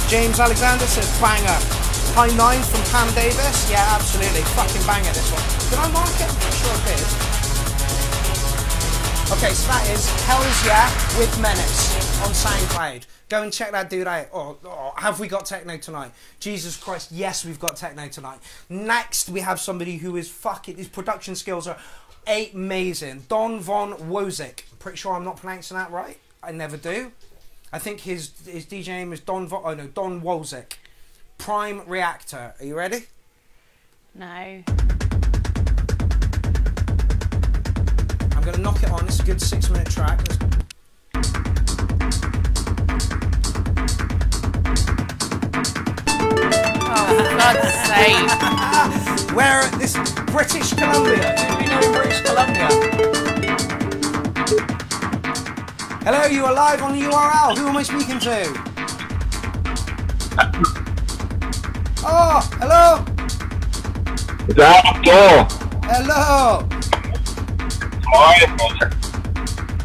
James Alexander says banger. High 9 from Pam Davis. Yeah, absolutely, fucking banger this one. Did I mark it? I'm pretty sure I did. Okay, so that is Hells Yeah with Menace on SoundCloud. Go and check that dude out. Or have we got techno tonight? Jesus Christ, yes, we've got techno tonight. Next, we have somebody who is fucking... His production skills are amazing. Don Von Wozik. I'm pretty sure I'm not pronouncing that right. I never do. I think his DJ name is Don Wozik. Prime Reactor. Are you ready? No. I'm going to knock it on. It's a good 6-minute track. Oh, for God's sake. Where this British Columbia? Do we know in British Columbia? Hello, you are live on the URL. Who am I speaking to? Oh, hello. Hello.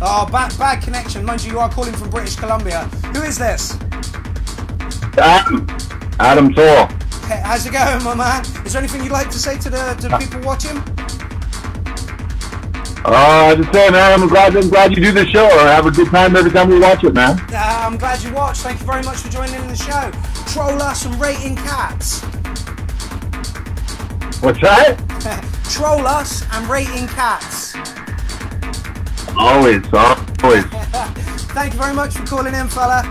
Oh, bad connection. Mind you, you are calling from British Columbia. Who is this? Adam Thor. Hey, how's it going, my man? Is there anything you'd like to say to the people watching? I just say, man, I'm glad you do the show. I have a good time every time we watch it, man. I'm glad you watched. Thank you very much for joining in the show. Troll us and rating cats. What's that? Troll us and rating cats. Always. Thank you very much for calling in, fella.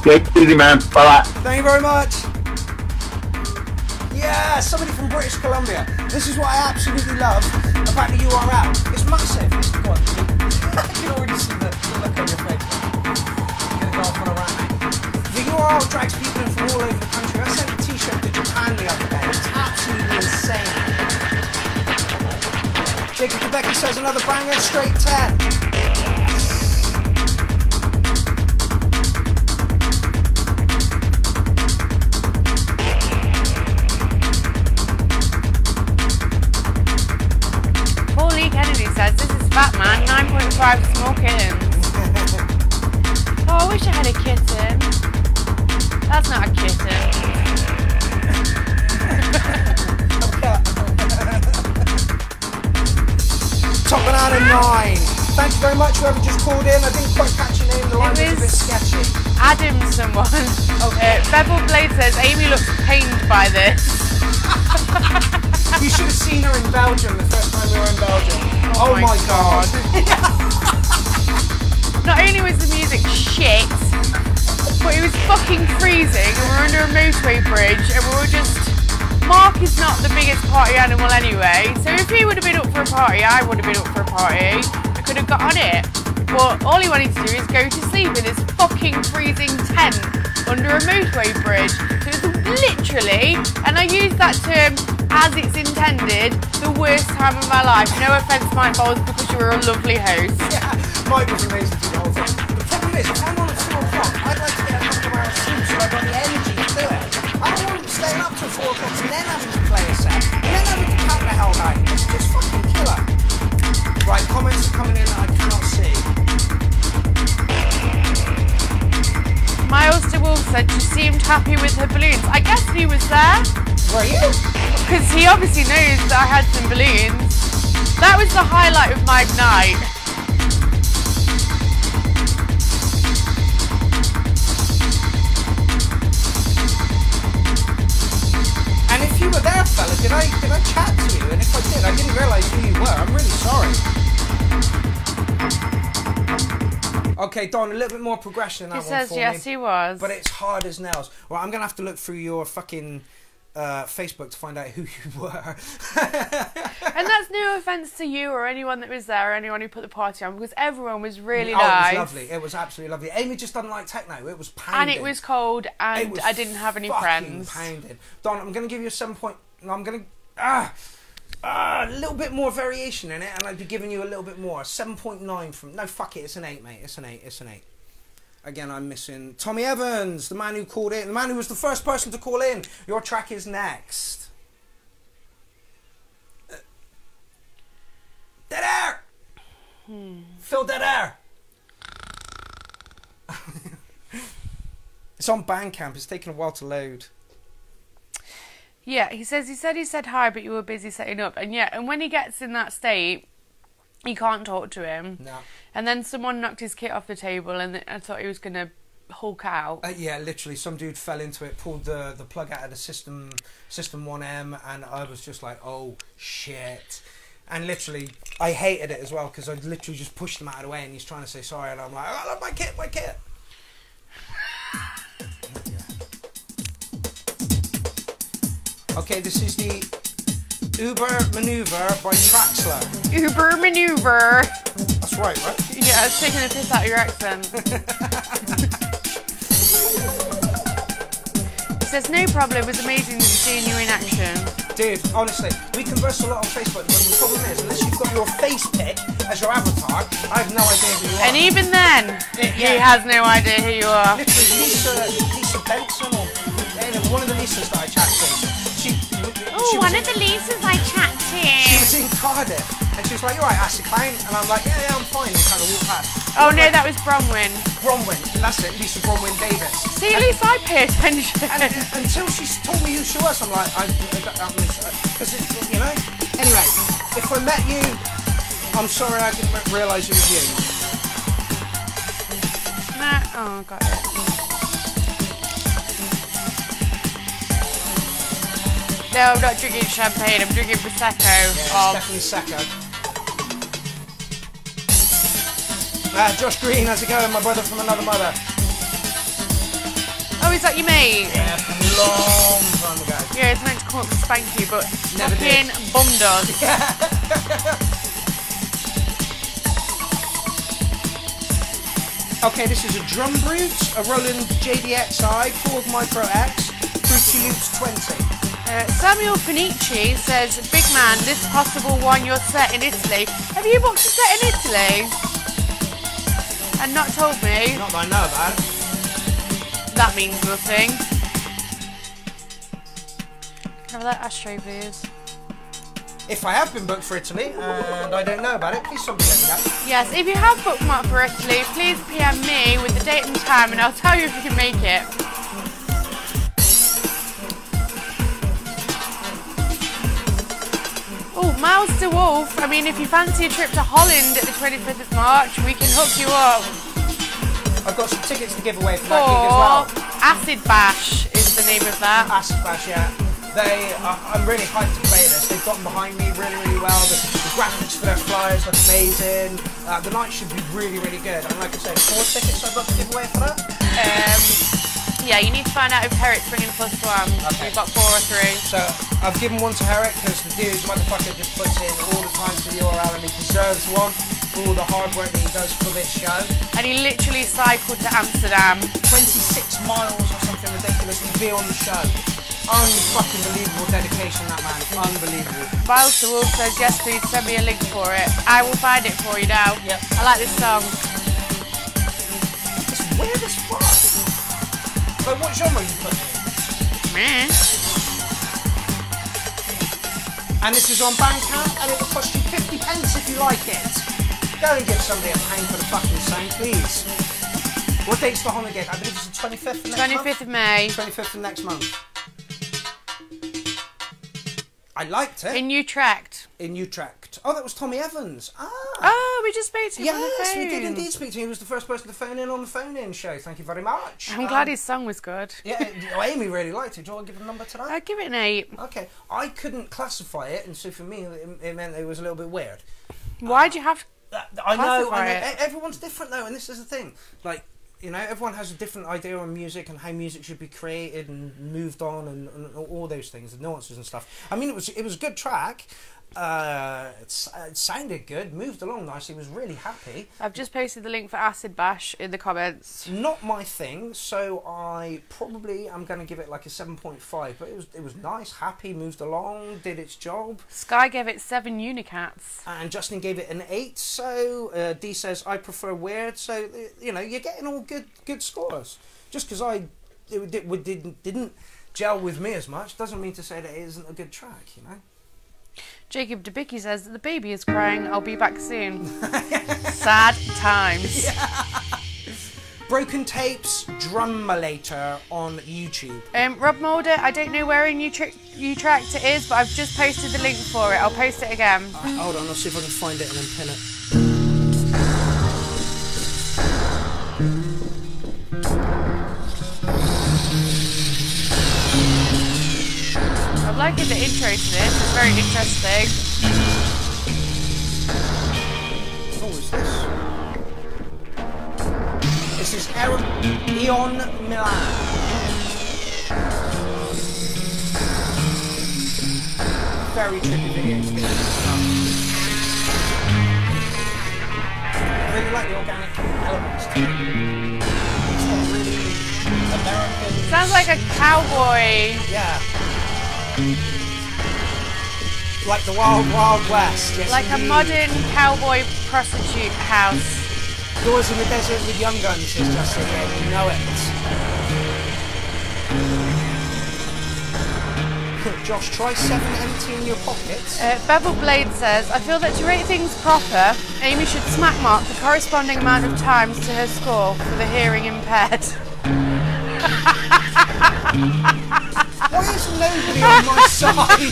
Take it easy, man. Bye. Thank you very much. Yeah, somebody from British Columbia. This is what I absolutely love about the URL. It's massive. Go on, I can already see the look on your face. You're going to go off on a rant. The URL drags people in from all over the country. I sent a t-shirt to Japan the other day. It's absolutely insane. Jacob Quebec says another banger, straight 10. Says this is Fat Man, 9.5 small kittens. Oh, I wish I had a kitten. That's not a kitten. Top banana 9. Thank you very much, whoever just called in. I didn't quite catch your name. The line was a bit sketchy. Adam, someone. Okay. Bevel Blade says Amy looks pained by this. You should have seen her in Belgium the first time we were in Belgium. Oh my god. Not only was the music shit, but it was fucking freezing and we're under a motorway bridge and we were just... Mark is not the biggest party animal anyway, so if he would have been up for a party, I would have been up for a party. I could have got on it. But all he wanted to do is go to sleep in this fucking freezing tent under a motorway bridge. So it was literally, and I use that term as it's intended, the worst time of my life. No offence, Mike Bowles, because you were a lovely host. Yeah, Mike was amazing for the whole thing. The problem is, if I'm on at 4 o'clock, I'd like to get a couple of hours sleep so I've got the energy to do it. I don't want staying up till 4 o'clock and then having to play a set, and then having to count the hell out. It's just fucking killer. Right, comments are coming in that I cannot see. Miles DeWolf said she seemed happy with her balloons. I guess he was there. Were you? Because he obviously knows that I had some balloons. That was the highlight of my night. And if you were there, fella, did I chat to you? And if I did, I didn't realise who you were. I'm really sorry. Okay, Don, a little bit more progression in that He one says for me. yes, he was. But it's hard as nails. Well, I'm going to have to look through your fucking Facebook to find out who you were. And that's no offence to you or anyone that was there or anyone who put the party on, because everyone was really Oh, nice. it was lovely. It was absolutely lovely. Amy just doesn't like techno. It was pounding. And it was cold and was I didn't have any friends. Pounding. Don, I'm going to give you a 7 point... No, I'm going to... a little bit more variation in it, and I'd be giving you a little bit more. 7.9 from... No, fuck it. It's an 8, mate. It's an 8. It's an 8. Again, I'm missing Tommy Evans, the man who called in. The man who was the first person to call in. Your track is next. Dead air! Phil Dead air! It's on Bandcamp. It's taking a while to load. Yeah, he said he said hi, but you were busy setting up. And yeah, and when he gets in that state, You can't talk to him. No. And then someone knocked his kit off the table, and I thought he was going to hulk out. Yeah, literally, some dude fell into it, pulled the plug out of the System 1M, and I was just like, oh shit. And literally, I hated it as well, because I literally just pushed him out of the way, and he's trying to say sorry, and I'm like, I love my kit. Okay, this is the Uber Maneuver by Traxler. Uber Maneuver. That's right? Yeah, I was taking a piss out of your accent. He says, no problem, it was amazing seeing you in action. Dude, honestly, we converse a lot on Facebook, but the problem is, unless you've got your face pic as your avatar, I have no idea who you are. And even then, he has no idea who you are. Literally, Lisa Benson, or one of the Lisas that I chat to. One of the Lisas I chat to. She was in Cardiff, and she was like, "You alright, Ashley Klein?" And I'm like, "Yeah, I'm fine." And kind of walked past. Oh no, that was Bronwyn. Bronwyn, that's it, Lisa Bronwyn Davis. See, at least I pay attention. And until she told me who she was, I'm like, because you know. Anyway, if I met you, I'm sorry I didn't realise it was you. Nah, oh, got it. No, I'm not drinking champagne, I'm drinking Prosecco. Yeah, it's definitely Secco. Josh Green, how's it going? My brother from another mother. Oh, is that your mate? Yeah, from a long time ago. Yeah, it's meant to come up and spank you, but Never fucking bum does. Okay, this is a Drum Brute, a Roland JDXi, Ford Micro X, Fruity Loops 20. Samuel Finici says, big man, this possible one you're set in Italy. Have you booked a set in Italy? And not told me. Not that I know about. That means nothing. Can I have that ashtray, please? If I have been booked for Italy and I don't know about it, please somebody let me know. Yes, if you have booked marked for Italy, please PM me with the date and time and I'll tell you if you can make it. Oh, Miles de Wolf. I mean, if you fancy a trip to Holland at the 25th of March, we can hook you up. I've got some tickets to give away for that gig as well. Acid Bash is the name of that. Acid Bash, yeah. I'm really hyped to play this. They've gotten behind me really, really well. The graphics for their flyers look amazing. The night should be really, really good. And like I said, 4 tickets I've got to give away for that. Yeah, you need to find out if Herrick's bringing +1. Okay. We've got 4 or 3. So I've given one to Herrick because the dude, motherfucker, just puts in all the time to the URL and he deserves one for all the hard work that he does for this show. And he literally cycled to Amsterdam. 26 miles or something ridiculous to be on the show. Unfucking believable dedication, that man. Unbelievable. Miles de Wolf says, yes, please send me a link for it. I will find it for you now. Yep. I like this song. It's weird as fuck. But what genre are you putting in? Meh. And this is on Bandcamp, and it will cost you 50 pence if you like it. Go and give somebody a pound for the fucking same, please. What date's the holiday? I believe it's the 25th of next month. 25th of May. 25th of next month. I liked it. In Utrecht. In Utrecht. Oh, that was Tommy Evans. Ah. Oh, we just spoke to him on the phone. Yes, we did indeed speak to him. He was the first person to phone in on the phone-in show. Thank you very much. I'm glad his song was good. Yeah, Amy really liked it. Do you want to give a number to that? I'd give it an 8. Okay. I couldn't classify it, and so for me, it meant it was a little bit weird. Why'd you have to I know. it? Everyone's different, though, and this is the thing. Like, you know, everyone has a different idea on music and how music should be created and moved on and all those things, the nuances and stuff. I mean, it was a good track. It sounded good, moved along nicely, was really happy. I've just posted the link for Acid Bash in the comments. Not my thing, so I probably am going to give it like a 7.5, but it was nice, happy, moved along, did its job. Sky gave it 7 Unicats. And Justin gave it an 8, so D says, I prefer Weird, so, you know, you're getting all good scores. Just because it didn't gel with me as much, doesn't mean to say that it isn't a good track, you know? Jacob Debicki says, the baby is crying, I'll be back soon. Sad times. Yeah. Broken Tapes Drummulator on YouTube. Rob Mulder, I don't know where in Utrecht it is, but I've just posted the link for it. I'll post it again. Hold on, I'll see if I can find it and then pin it. like the intro to this. It's very interesting. Oh, what's this? This is Eon Milan. Very trippy video. I really like the organic elements to it. It's not really American. Sounds like a cowboy. Yeah. Like the Wild Wild West. Yes, Like indeed. a modern cowboy prostitute house. Doors in the desert with young guns, says Justin. Yeah, you know it. Josh, try 7 empty in your pockets. Bevel Blade says, I feel that to rate things proper, Amy should smack mark the corresponding amount of times to her score for the hearing impaired. Why is nobody on my side?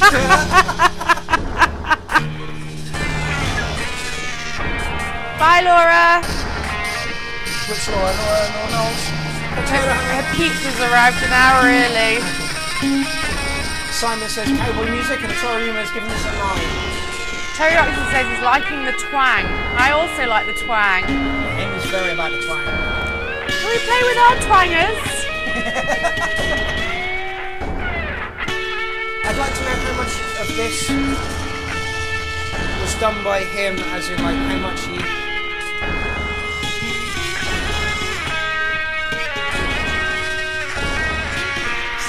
Bye, Laura. Which Laura? Laura Knowles? Her pizza's arrived an hour early. Simon says cowboy music and Torium has given us a line. Terry Roxton says he's liking the twang. I also like the twang. Amy's very about the twang. Can we play with our twangers? I'd like to know how much of this was done by him, as in like how much he...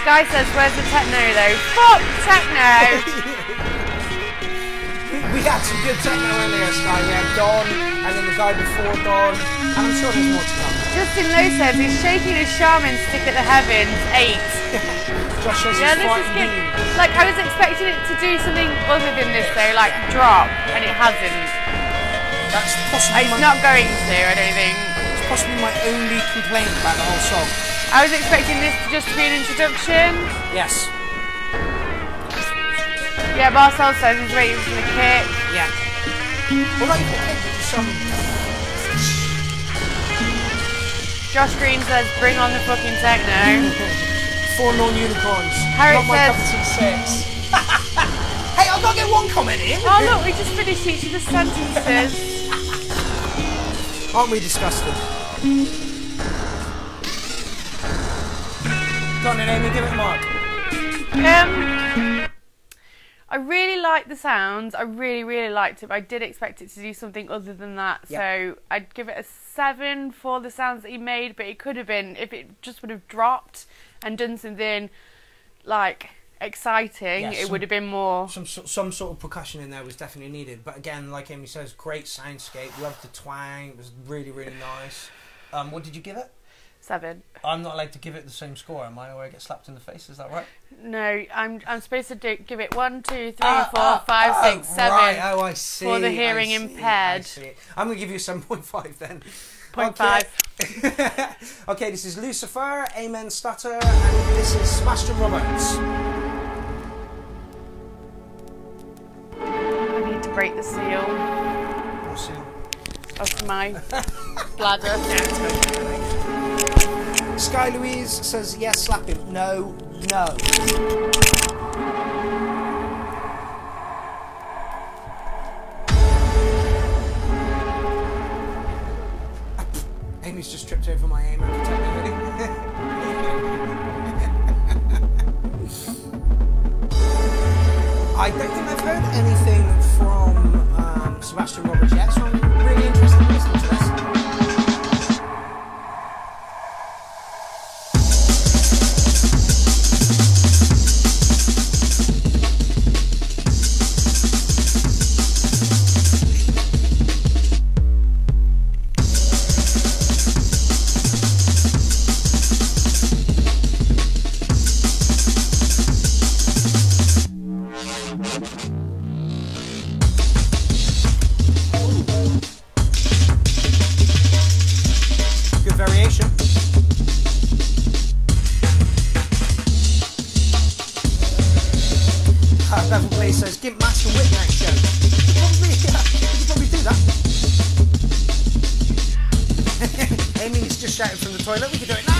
Sky says, where's the techno though? Fuck techno! We had some good techno earlier, Sky. We had Dawn, and then the guy before Dawn, and I'm sure there's more to come. Justin Lowe says he's shaking his shaman stick at the heavens. 8. Josh says Yeah, it's this quite is good. new. Like, I was expecting it to do something other than this though, like drop, and it hasn't. That's possibly It's not going to, I don't think. It's possibly my only complaint about the whole song. I was expecting this to just be an introduction. Yes. Yeah, Marcel says he's waiting for the kick. Yeah. Well, not even a kick, but just some... Josh Green says, bring on the fucking techno. 4 non-unicorns. Harriet Not my cup of says- tea 6. Hey, I've got to get one comment in. Oh look, we just finished each of the sentences. Aren't we disgusted? Go on then, Amy, give it a mark. I really liked the sounds. I really liked it, but I did expect it to do something other than that. Yep. So I'd give it a 7 for the sounds that he made, but it could have been, if it just would have dropped and done something like exciting, Yeah, it would have been more. Some sort of percussion in there was definitely needed. But again, like Amy says, great soundscape. Loved the twang. It was really nice. What did you give it? 7. I'm not allowed to give it the same score, am I? Or I get slapped in the face, is that right? No, I'm supposed to give it 1, 2, 3, 4, 5, 6, 7. Right. Oh, I see. For the hearing impaired. I see. I'm going to give you 7.5 then. 0.5. Okay, this is Lucifer, Amen Stutter, and this is Sebastian Roberts. I need to break the seal We'll see. of my bladder. Sky Louise says, yes, slap him. No. Amy's just tripped over my aim and I don't think I've heard anything from Sebastian Roberts yet, so I'm really interested in listening to this. Says, "Give Master Whip next show." We could probably do that. Amy's just shouted from the toilet. We could do it now.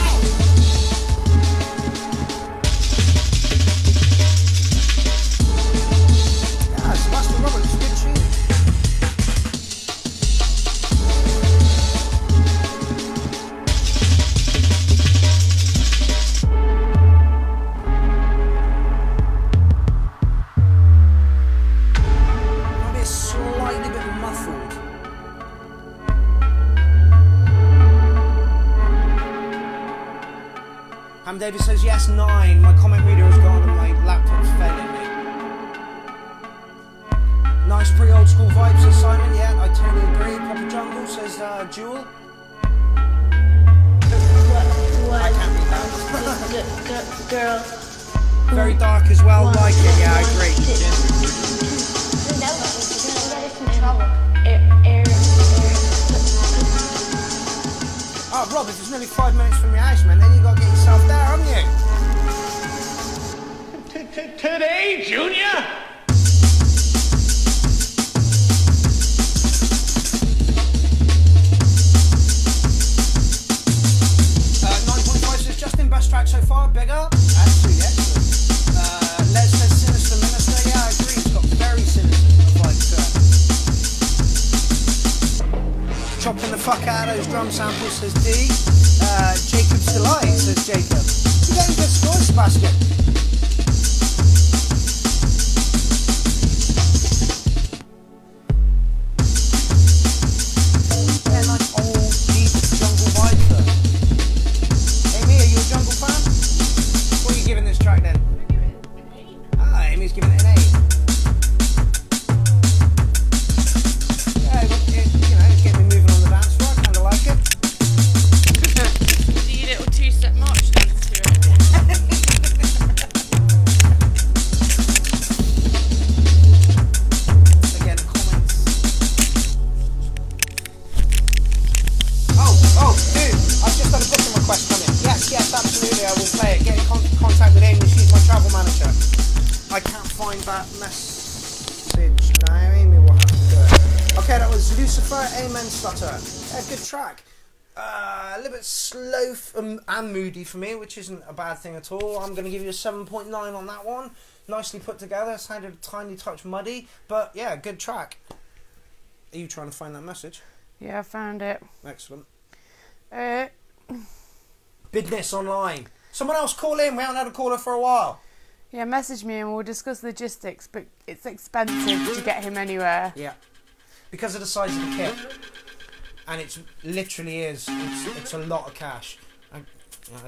David says yes, 9. My comment reader has gone and my laptop's failing me. Nice pre-old school vibes, says Simon. Yeah, I totally agree. Proper jungle, says Jewel. I can't read that. Girl. Very dark as well, like it, yeah, I agree. Oh, Rob, if it's nearly 5 minutes from your house, man, then you got to get yourself there, haven't you? Today, Junior? 9.5 says Justin, best track so far, big up. Absolutely excellent. Les says Sinister Minister, yeah, I agree, it's got very sinister vibes to it. Chopping the fuck out of those drum samples, says D. Jacob's Delight, says Jacob. You're getting good scores, Sebastian. Yeah, nice old, deep jungle vibe to it. Amy, are you a jungle fan? What are you giving this track then? Ah, Amy's giving it an 8. Yeah, it's getting me moving on the dance floor. I kind of like it. Do you little two-step march dance to it? Again, comments. Oh, dude, I've just had a booking request come in. Yes, absolutely, I will play it. Get in contact with Amy, she's my travel manager. I can't find that message now, Amy will have to do it. Okay, that was Lucifer, Amen Stutter. Yeah, good track. A little bit slow and moody for me, which isn't a bad thing at all. I'm going to give you a 7.9 on that one. Nicely put together, sounded a tiny touch muddy, but yeah, good track. Are you trying to find that message? Yeah, I found it. Excellent. Business online. Someone else call in, we haven't had a caller for a while. Yeah, message me and we'll discuss logistics, but it's expensive to get him anywhere. Yeah. Because of the size of the kit. And it literally is. It's a lot of cash. I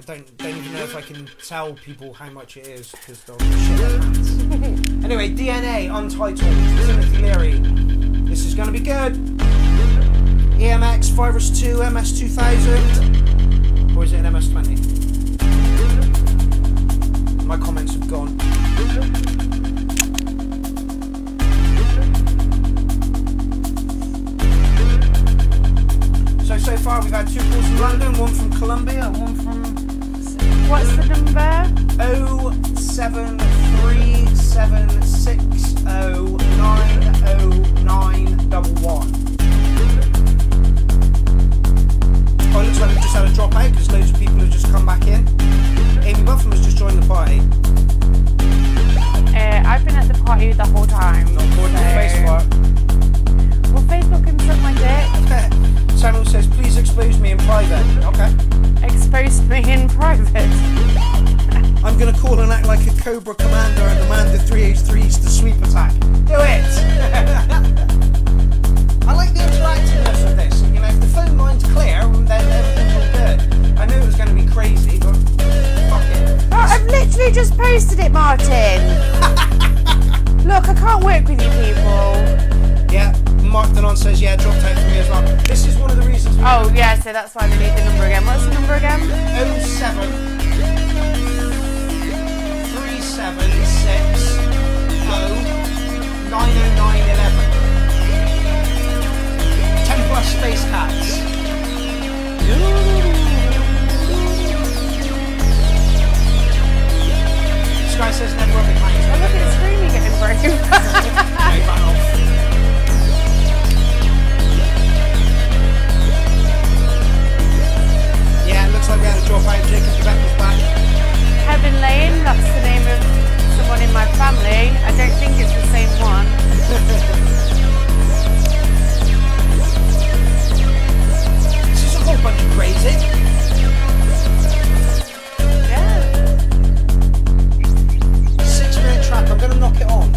don't even know if I can tell people how much it is because they'll shit their pants. Anyway, DNA Untitled, Timothy Leary. This is going to be good. EMX, Virus 2, MS 2000. Or is it an MS 20? My comments have gone. So far we've had 2 calls from London, 1 from Colombia, 1 from... What's the number? 07376090911. Oh, it looks like we've just had a drop out because loads of people have just come back in. Amy Buffum has just joined the party. I've been at the party the whole time. Not according to Facebook. Well, Facebook can suck my dick. Samuel says, please expose me in private. Okay. Expose me in private. I'm going to call and act like a Cobra Commander and demand the 3H3s to sweep attack. Do it! I like the interactiveness of this. You know, if the phone line's clear, then everything's all good. I knew it was going to be crazy, but fuck it. Oh, I've literally just posted it, Martin. Look, I can't work with you people. Yeah, Mark Denon says, yeah, dropped out for me as well. This is one of the reasons... Oh, yeah, so that's why we need the number again. What's the number again? 07360900911. 10 plus space cats. This guy says never ever claims. Oh, look at the screen getting broken. Yeah, it looks like we had a drop out. Jacob Quebec was back. Kevin Lane, that's the name of someone in my family. I don't think it's the same one. This is a whole bunch of crazy. Yeah. 6-minute track, I'm going to knock it on.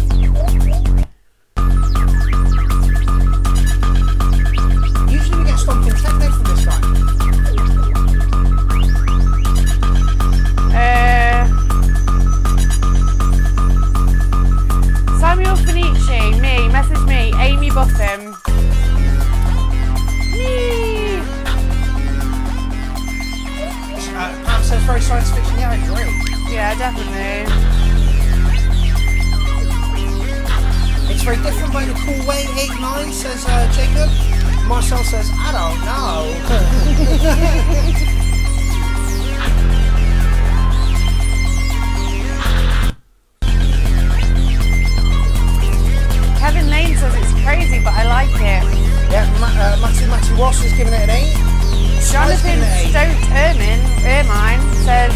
Cool Wayne 89 says Jacob. Marcel says, I don't know. Kevin Lane says it's crazy, but I like it. Yeah, Matty Ross is giving it an 8. Jonathan Stokes Ermine says,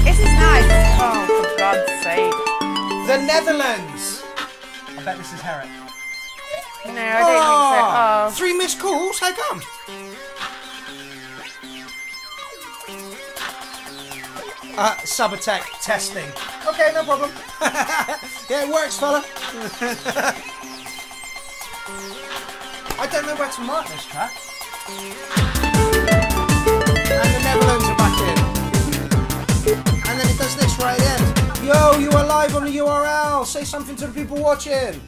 it is nice. Oh, for God's sake. The Netherlands. I bet this is Herrick. No, I don't think so. 3 missed calls? How come? Subatech testing. Okay, no problem. Yeah, it works, fella. I don't know where to mark this track. And the Netherlands are back in. And then it does this right at the end. Yo, you are live on the URL. Say something to the people watching.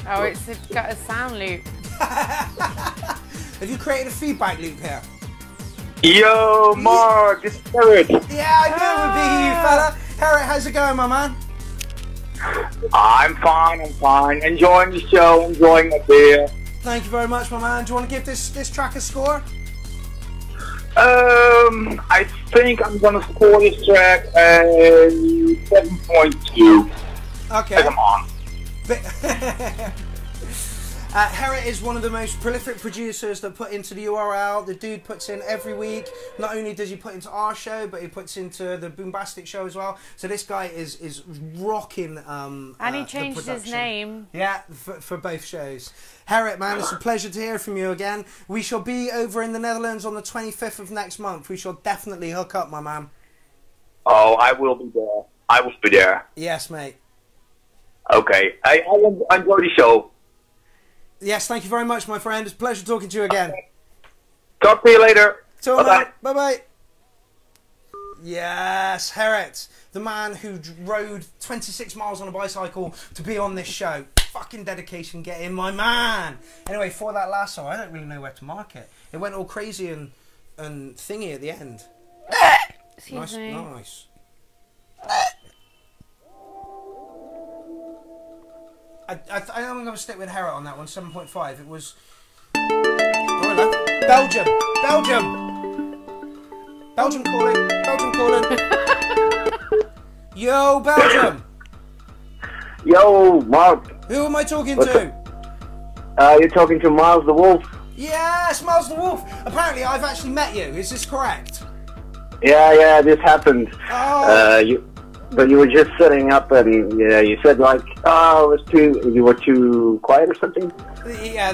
Oh, it's got a sound loop. Have you created a feedback loop here? Yo, Mark, it's Pierrot. Yeah, I knew it would be you, fella. Harriet, how's it going, my man? I'm fine. Enjoying the show, enjoying my beer. Thank you very much, my man. Do you want to give this track a score? I think I'm gonna score this track 7.2. Okay. Come on. Herriot is one of the most prolific producers that put into the URL. The dude puts in every week. Not only does he put into our show, but he puts into the Boombastic show as well. So this guy is rocking. And he changed his name. Yeah, for both shows. Herriot, man, it's a pleasure to hear from you again. We shall be over in the Netherlands on the 25th of next month. We shall definitely hook up, my man. Oh, I will be there. Yes, mate. Okay, I will enjoy the show. Yes, thank you very much, my friend. It's a pleasure talking to you again. Talk to you later. Bye-bye. Bye-bye. Yes, Herriot, the man who rode 26 miles on a bicycle to be on this show. Fucking dedication, get in, my man. Anyway, for that last song, I don't really know where to mark it. It went all crazy and thingy at the end. Excuse me. Nice. I think I'm going to stick with Herriot on that one, 7.5. It was... Belgium calling. Yo, Belgium. Yo, Mark. Who am I talking to? You're talking to Miles the Wolf. Yes, Miles the Wolf. Apparently, I've actually met you. Is this correct? Yeah, this happened. Oh. But you were just setting up, and you said like, you were too quiet or something. Yeah.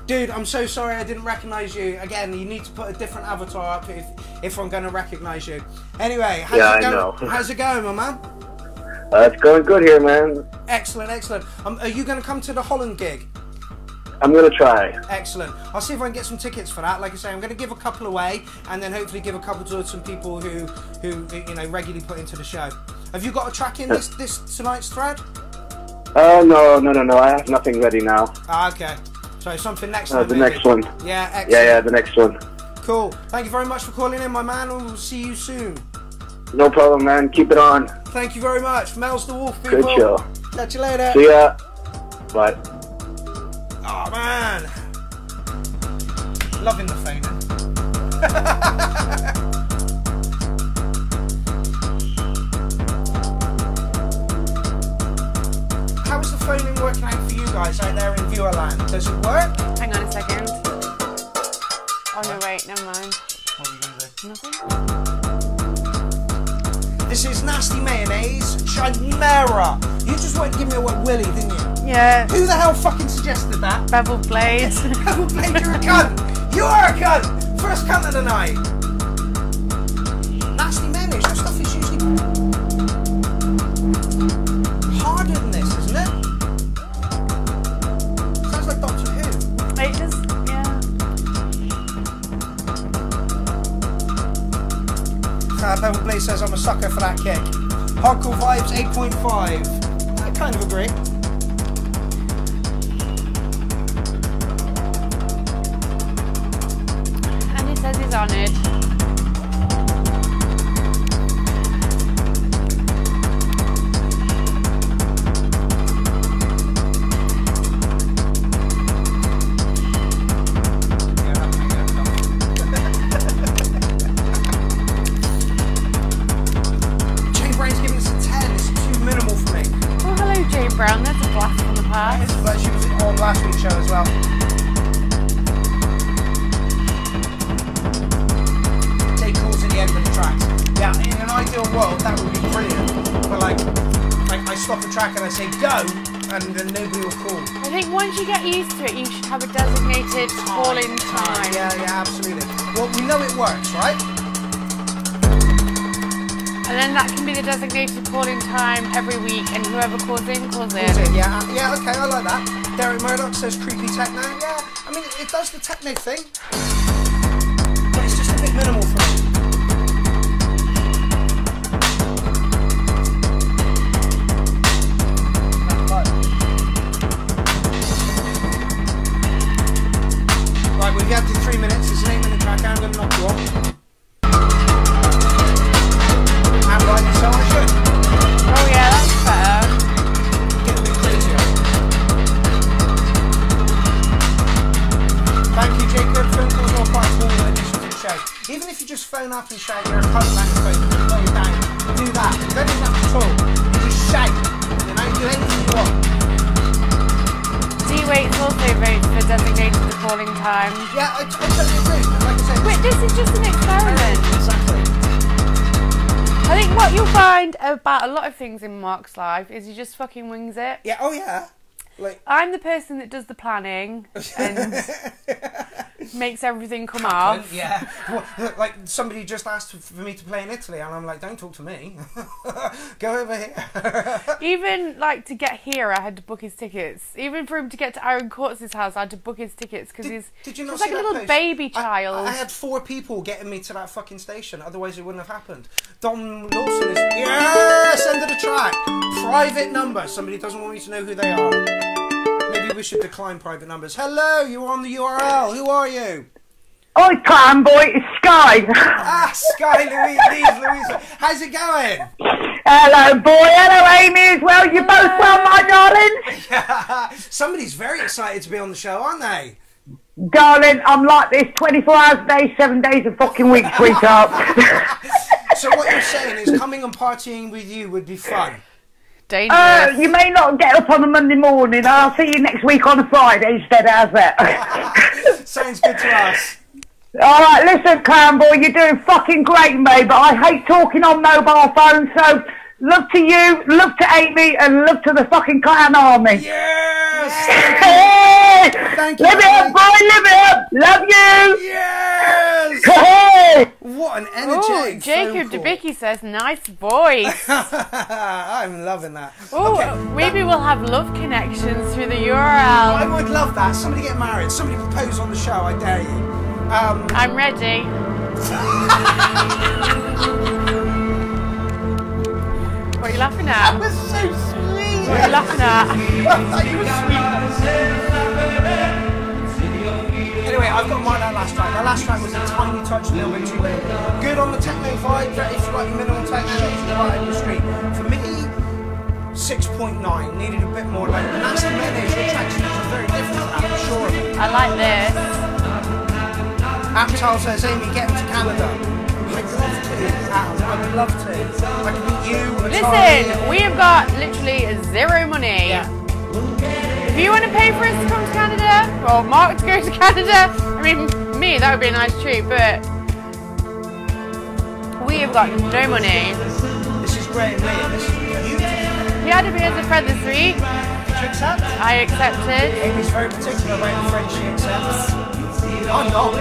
Dude, I'm so sorry I didn't recognise you. Again, you need to put a different avatar up if I'm going to recognise you. Anyway, how's it going, my man? It's going good here, man. Excellent. Are you going to come to the Holland gig? I'm going to try. Excellent. I'll see if I can get some tickets for that. Like I say, I'm going to give a couple away, and then hopefully give a couple to some people who regularly put into the show. Have you got a track in this tonight's thread? No. I have nothing ready now. Okay. So something next time. The next one. Yeah, excellent. Yeah, the next one. Cool. Thank you very much for calling in, my man. We'll see you soon. No problem, man. Keep it on. Thank you very much. Mel's the Wolf, people. Good show. Catch you later. See ya. Bye. Oh, man. Loving the phoning. How is the phoning working out for you guys out there in Viewerland? Does it work? Hang on a second. Oh, no, wait, never mind. What are you going to do? Nothing? This is Nasty Mayonnaise Chimera. You just wanted to give me a wet willy, didn't you? Yeah. Who the hell fucking suggested that? Bevel Blade. Bevel Blade, you're a cunt. You are a cunt. First cunt of the night. Nasty Mayonnaise, your stuff is usually harder than this, isn't it? Sounds like Doctor Who. It just, yeah. Bevel Blade says I'm a sucker for that kick. Hardcore Vibes 8.5. I kind of agree. And he says he's honoured. Yeah, in an ideal world, that would be brilliant. But like I stop the track and I say go, and then nobody will call. I think once you get used to it, you should have a designated call-in time. Yeah, absolutely. Well, we know it works, right? And then that can be the designated call-in time every week, and whoever calls in, calls in. Yeah, okay, I like that. Derek Murdoch says creepy techno. Yeah, I mean, it does the techno thing, but it's just a bit minimal for me. Right, we've got to 3 minutes. It's an 8-minute track. I'm going to knock you off. And rightly so, I should. Oh yeah, that's better. Get a bit crazier. Thank you, Jacob. Phone calls are quite important addition to the show. Even if you just phone up and shout you're a cunt man phone, slow you down. Do that. You don't even have to talk. You just shout. You know, do anything you want. D-Waits also votes for designated the calling time. Yeah, I totally agree. Like I said, Wait, this is just an experiment. Exactly. I think what you'll find about a lot of things in Mark's life is he just fucking wings it. Yeah, oh yeah. Like I'm the person that does the planning and makes everything come off. Yeah. Well, like somebody just asked for me to play in Italy, and I'm like, don't talk to me. Go over here. Even like to get here, I had to book his tickets. Even for him to get to Aaron Courts' house, I had to book his tickets because he's like a little baby child. I had 4 people getting me to that fucking station, otherwise it wouldn't have happened. Dom Lawson is yes, end of the track. Private number. Somebody doesn't want me to know who they are. Maybe we should decline private numbers. Hello, you're on the URL. Who are you? Oi, clown boy, it's Sky. Sky Louise. How's it going? Hello, boy. Hello, Amy, as well. You both well, my darlings? Yeah. Somebody's very excited to be on the show, aren't they? Darling, I'm like this 24 hours a day, 7 days a fucking week, sweetheart. So what you're saying is coming and partying with you would be fun? Dangerous. You may not get up on a Monday morning. I'll see you next week on a Friday instead. How's that? Sounds good to us. All right, listen, clown boy, you're doing fucking great, mate, but I hate talking on mobile phones, so love to you, love to Amy, and love to the fucking clown army. Yes! Hey! Thank you. Live it up, boy, live it up. Love you. Yes! Hey! What an energetic Jacob DeBicky says, nice voice. I'm loving that. Oh, Okay, maybe we'll have love connections through the URL. I would love that. Somebody get married. Somebody propose on the show, I dare you. I'm ready. What are you laughing at? That was so sweet. What are you laughing at? Anyway, I've got mine that last track. That last track was a tiny touch, a little bit too late. Good on the techno vibe, if you like minimal techno, it's right in the street. For me, 6.9, needed a bit more like, and that's the mayonnaise. Your tracks are very different to that, for sure. I like this. Aptal says, Amy, get him to Canada. I'd love to. I'd love to. I can meet you. Listen, we have got literally 0 money. Yeah. If you want to pay for us to come to Canada, or Mark to go to Canada, I mean, me, that would be a nice treat, but we have got no money. This is great, Lee. This is beautiful. He had to be as a friend this week. Did you accept? I accepted. Amy's very particular about the friend she accepts. I'm not.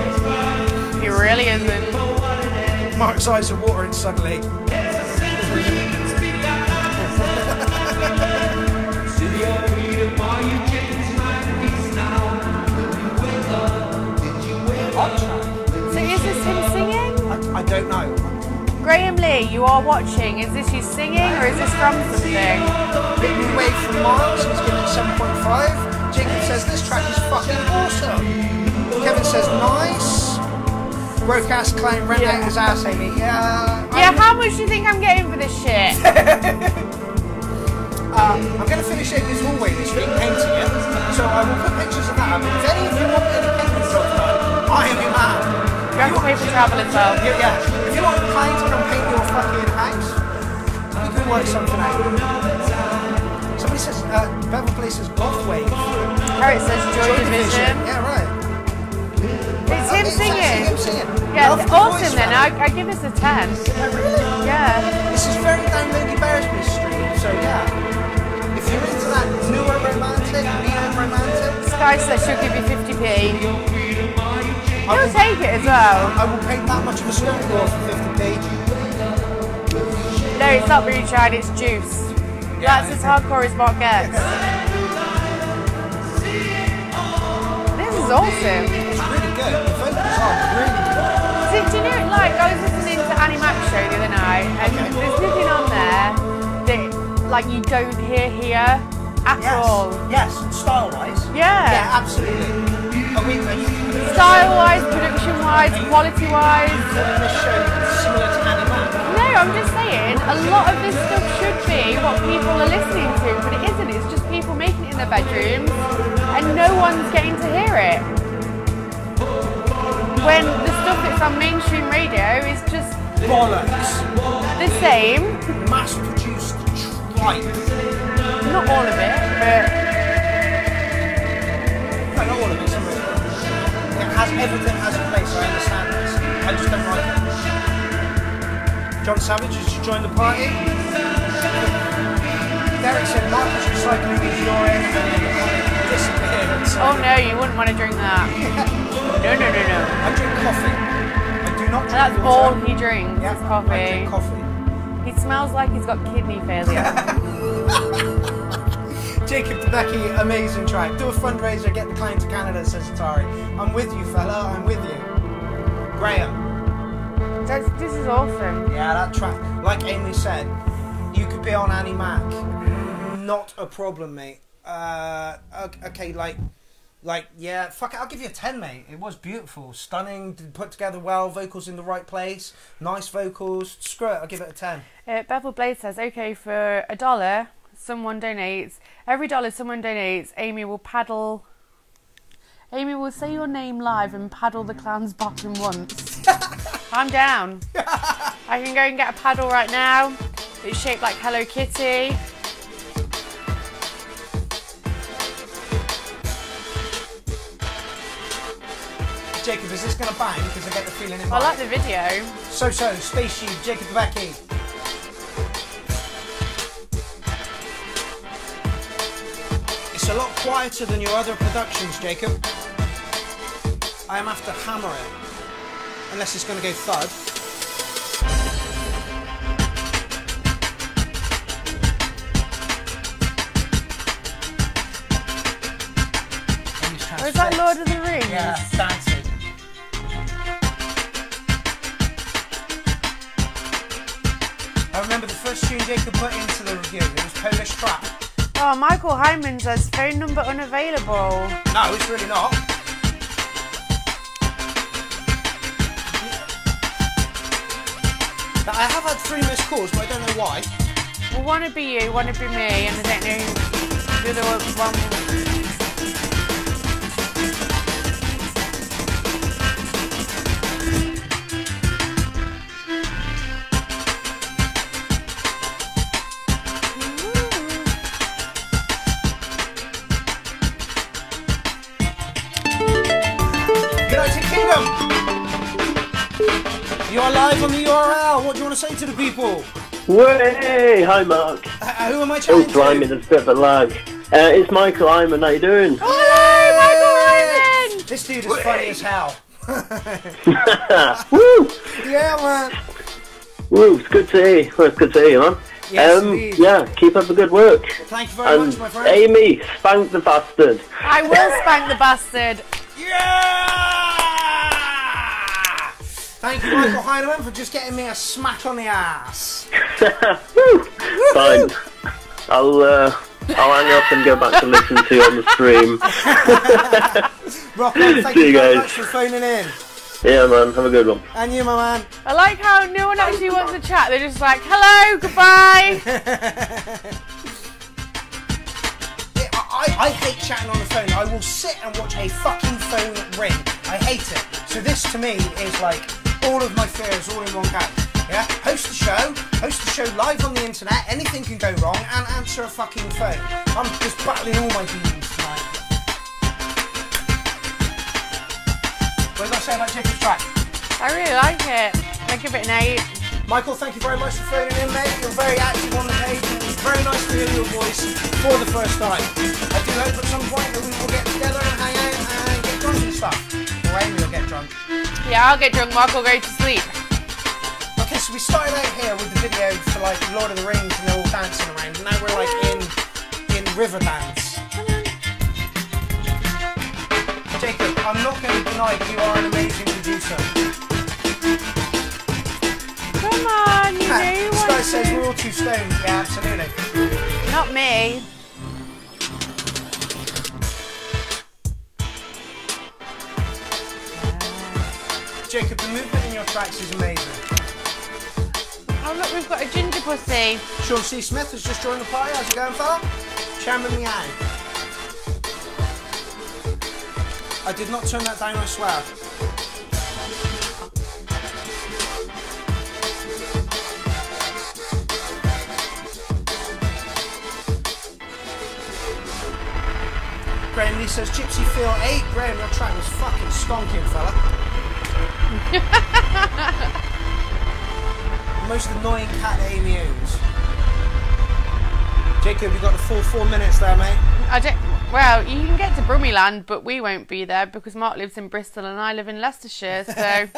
He really isn't. Mark's eyes are watering suddenly. So is this him singing? I don't know. Graham Lee, you are watching. Is this you singing or is this from something? Bit me away from Mark's, he's giving it 7.5. Jacob says this track is fucking awesome. Kevin says nice. Broadcast clown ran out his ass, Amy. Yeah, how much do you think I'm getting for this shit? I'm going to finish Amy's hallway this week, painting it. So I will put pictures of that up. If any of you want any painting jobs done, I am your man. You have to pay for travel as well. Yeah. If you want a client to come paint your fucking house, you can work something out. Somebody says, Bevel Place says Golf Wave. Here it says Joy Division. Yeah, right. It's him singing. Him singing. Yeah, Love it's the awesome voice, then. man. I give this a 10. Oh, really? Yeah. This is very down Lady Bearsby stream, so yeah. If you're into that newer romantic, neo-romantic, Sky says she'll give you 50p. I He'll will, take it as well. I will pay that much of a stone door for 50p. No, it's not blue chide, it's juice. Yeah. That's as hardcore as Mark gets. This is awesome. It's really good. The vocals are really good. See, do you know, like, I was listening to Annie Mac's show the other night, and there's nothing on there that, like, you don't hear here at all. Yes, style-wise. Yeah. Yeah, absolutely. Style-wise, production-wise, quality-wise. This show is similar to Annie Mac. No, I'm just saying, a lot of this stuff should be what people are listening to, but it isn't. It's just people making it in their bedrooms, and no one's getting to hear it. When the stuff that's on mainstream radio is just Bollocks. the same. Mass-produced tripe. Not all of it, but No, not all of it, some of it. Everything has a place, I understand this. I just don't like it. John Savage has just joined the party. Derek said Marcus recycling his urine and disappeared. So oh no, you wouldn't want to drink that. No. I drink coffee. I do not drink That's water. all he drinks Yeah, is I coffee. drink coffee. He smells like he's got kidney failure. Jacob DeBecky, amazing track. Do a fundraiser, get the client to Canada, says Atari. I'm with you, fella, I'm with you. Graham. This is awesome. Yeah, that track, like Amy said, you could be on Annie Mac. Not a problem, mate. Okay, yeah, fuck it, I'll give you a 10, mate. It was beautiful, stunning, put together well, vocals in the right place, nice vocals. Screw it, I'll give it a 10. Bevel Blade says, okay, for $1, someone donates. Every $1 someone donates, Amy will say your name live and paddle the clown's bottom once. I'm down. I can go and get a paddle right now. It's shaped like Hello Kitty. Jacob, is this going to bang? Because I get the feeling it might. I like the video. So, Space Sheep, Jacob Becky. It's a lot quieter than your other productions, Jacob. I am after hammer it. Unless it's going to go thud. Or is that Lord of the Rings? Yeah, dancing. I remember the first tune Jacob put into the review. It was Polish Trap. Oh, Michael Hyman says phone number unavailable. No, it's really not. I have had 3 missed calls, but I don't know why. Well, one would be you, one would be me, and I don't know the other one. United Kingdom! You are live on the URL. What do you want to say to the people? Way! Hi, Mark. Who am I chatting Oh, blimey, to? there's a bit of a lag. It's Michael Hyman. How you doing? Hello, Michael Hyman! This dude is funny as hell. Woo! Yeah, man. Woo! It's good to hear. Well, it's good to hear you, man. Yes, indeed. Yeah, keep up the good work. Thank you very much, my friend. Amy, spank the bastard. I will spank the bastard. Yeah! Thank you, Michael Heineman, for just getting me a smack on the ass. Woo! Fine. I'll hang up and go back to listen to you on the stream. Rock on, thank See you you very guys. much for phoning in. Yeah, man. Have a good one. And you, my man. I like how no one actually wants to chat. They're just like, hello, goodbye. I hate chatting on the phone. I will sit and watch a fucking phone ring. I hate it. So this to me is like all of my fears all in one go. Yeah? Host the show live on the internet, anything can go wrong, and answer a fucking phone. I'm just battling all my demons tonight. What did I say about Jacob's track? I really like it. I give it an 8. Michael, thank you very much for phoning in, mate. You're very active on the page. It was very nice to hear your voice for the first time. I do hope at some point that we will get together and hang out and get drunk and stuff. Or Amy will get drunk. Yeah, I'll get drunk. Mark will go to sleep. Okay, so we started out here with the video for like Lord of the Rings and they're all dancing around. And now we're like in river dance. Jacob, I'm not going to deny that you are an amazing producer. Come on, you know you This want guy to. says we're all too stoned. Yeah, absolutely. Not me. Jacob, the movement in your tracks is amazing. Oh look, we've got a ginger pussy. Sean C. Smith has just joined the party. How's it going, fella? Chairman Meow. I did not turn that down, I swear. Graham Lee says, Gypsy Phil 8. Graham, your track was fucking stonking, fella. The most annoying cat that Amy owns. Jacob, you got the full 4 minutes there, mate. I don't. Well, you can get to Brummyland, but we won't be there because Mark lives in Bristol and I live in Leicestershire. So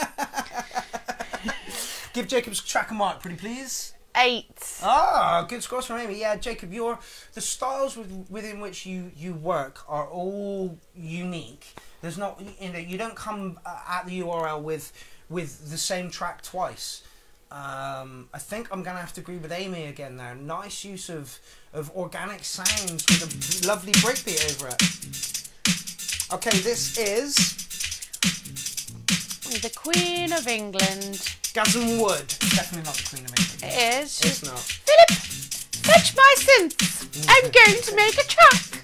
Give Jacob's track a mark, pretty please. 8. Ah, good scores from Amy. Yeah, Jacob, the styles within which you work are all unique. There's not, you don't come at the URL with the same track twice. I think I'm gonna have to agree with Amy again there. Nice use of organic sounds with a lovely breakbeat over it. Okay, this is The Queen of England. Gazan Wood. Definitely not the Queen of England. It is. It's not. Philip, fetch my synths. I'm going to make a track.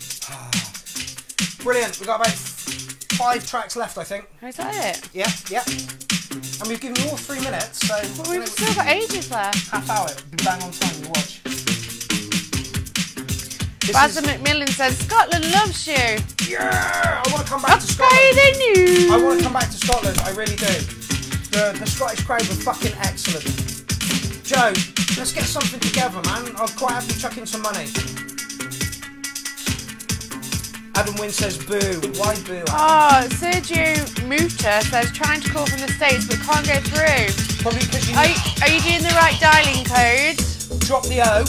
Brilliant. We've got about 5 tracks left, I think. Is that it? Yeah, yeah. And we've given you all 3 minutes, so But we've still got ages left. half hour. It'll be bang on time. You watch. Basil McMillan says Scotland loves you. Yeah, I want to come back to Scotland. Okay, then you. I want to come back to Scotland. I really do. The Scottish crowd were fucking excellent. Joe, let's get something together, man. I'll quite happily chuck in some money. Adam Wynn says boo. Why boo? Oh, Sergio Muta says trying to call from the States but can't get through. Probably because you Are you doing the right dialing code? drop the O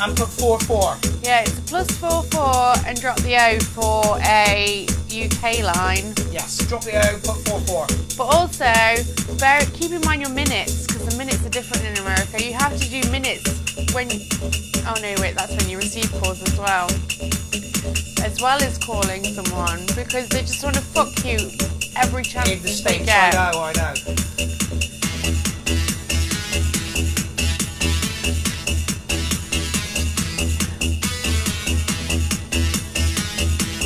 and put 44. Yeah, it's a +44 and drop the O for a UK line. Yes, drop the O, put 44. But also, keep in mind your minutes, because the minutes are different in America. You have to do minutes when... Oh no, wait, that's when you receive calls as well. As well as calling someone, because they just want to fuck you every chance In the they States, get. I know.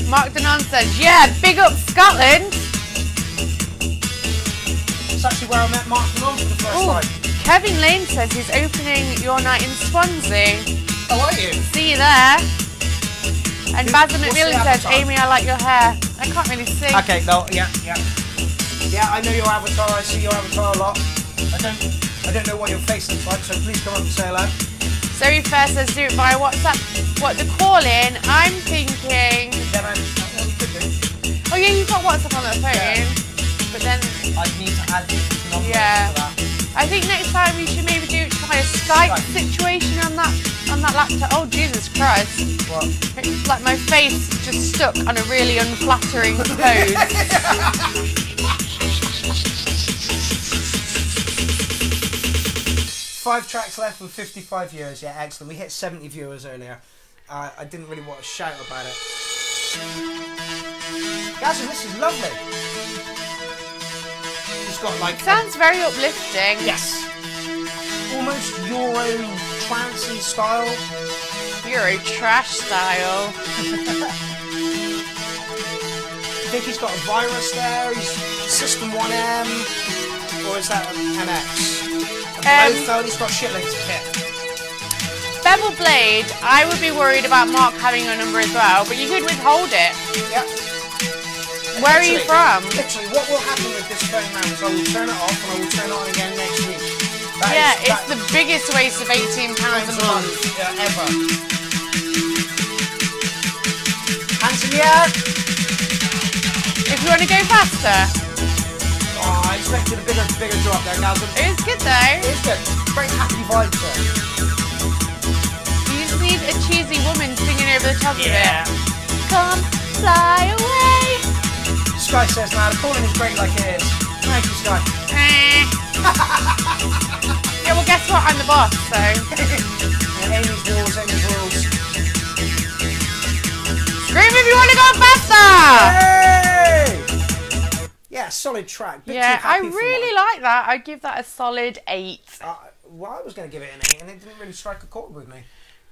Mark Denon says, yeah, big up Scotland. It's actually where I met Mark Malone for the first Ooh, time. Kevin Lane says he's opening your night in Swansea. How are you? See you there. And Basil what's McMillan the says, avatar? Amy, I like your hair. I can't really see. Okay, no, yeah. Yeah, I know your avatar. I see your avatar a lot. I don't know what your face looks like, so please come up and say hello. Zoe Fair says, do it by WhatsApp. What, the call-in? I'm thinking... Then you could do. Oh yeah, you've got WhatsApp on that phone. Yeah. But then... I need to add this number Yeah. to that. I think next time we should maybe try a Skype situation on that laptop. Oh Jesus Christ! What? It's like my face just stuck on a really unflattering pose. 5 tracks left with 55 viewers. Yeah, excellent. We hit 70 viewers earlier. I didn't really want to shout about it. Guys, this is lovely. It's got like... Sounds very uplifting. Yes. Almost Euro trancey style. Euro trash style. I think he's got a virus there. He's System 1M. Or is that an MX? He's got shitloads of kit. Bevel Blade, I would be worried about Mark having your number as well, but you could withhold it. Yep. Where are you from? Literally, what will happen with this phone now is I will turn it off and I will turn it on again next week. It's the biggest waste of £18 a month. Ever. Hands in the air. If you want to go faster. Oh, I expected a bigger drop there, Gals. It's good though. It's good. Very happy vibes there. You just need a cheesy woman singing over the top of it. Come fly away. Sky says, now the calling is great like it is. Thank you, Sky. Yeah, well, guess what? I'm the boss, so. Amy's rules. Scream if you want to go faster! Hey! Yeah, solid track. Bit Yeah, too I happy for really mine. like that. I'd give that a solid 8. Well, I was going to give it an 8 and it didn't really strike a chord with me.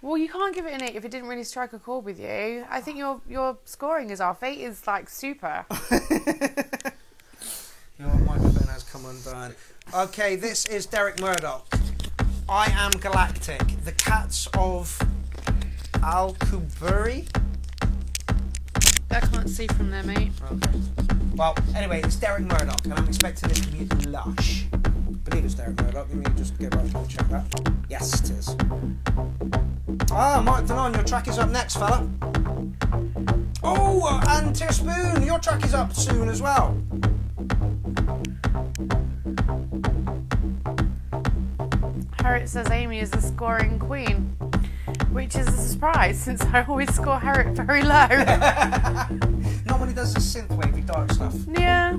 Well, you can't give it an 8 if it didn't really strike a chord with you. I think your scoring is off. 8 is like super. Your microphone has come undone. Okay, this is Derek Murdoch. I am Galactic. The Cats of Al-Kuburi. I can't see from there, mate. Okay. Well, anyway, it's Derek Murdoch, and I'm expecting this to be lush. I believe it's Derek Murdoch. Let me just go back and check that. Yes, it is. Ah, Mark Denon, your track is up next, fella. Oh, and Tearspoon, your track is up soon as well. Harriet says Amy is the scoring queen, which is a surprise since I always score Harriet very low. Not when he does the synthwavey dark stuff. Yeah.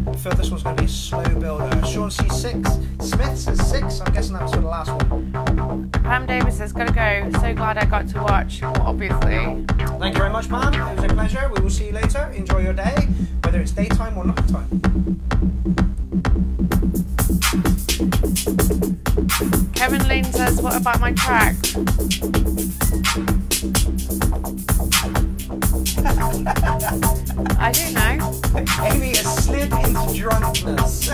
I feel this one's going to be a slow builder. Sean C. Smith says 6. I'm guessing that was for the last one. Pam Davis says, gotta go. So glad I got to watch. Well, obviously. Thank you very much, Pam. It was a pleasure. We will see you later. Enjoy your day, whether it's daytime or nighttime. Kevin Lane says, what about my track? I don't know. Amy has slid into drunkenness.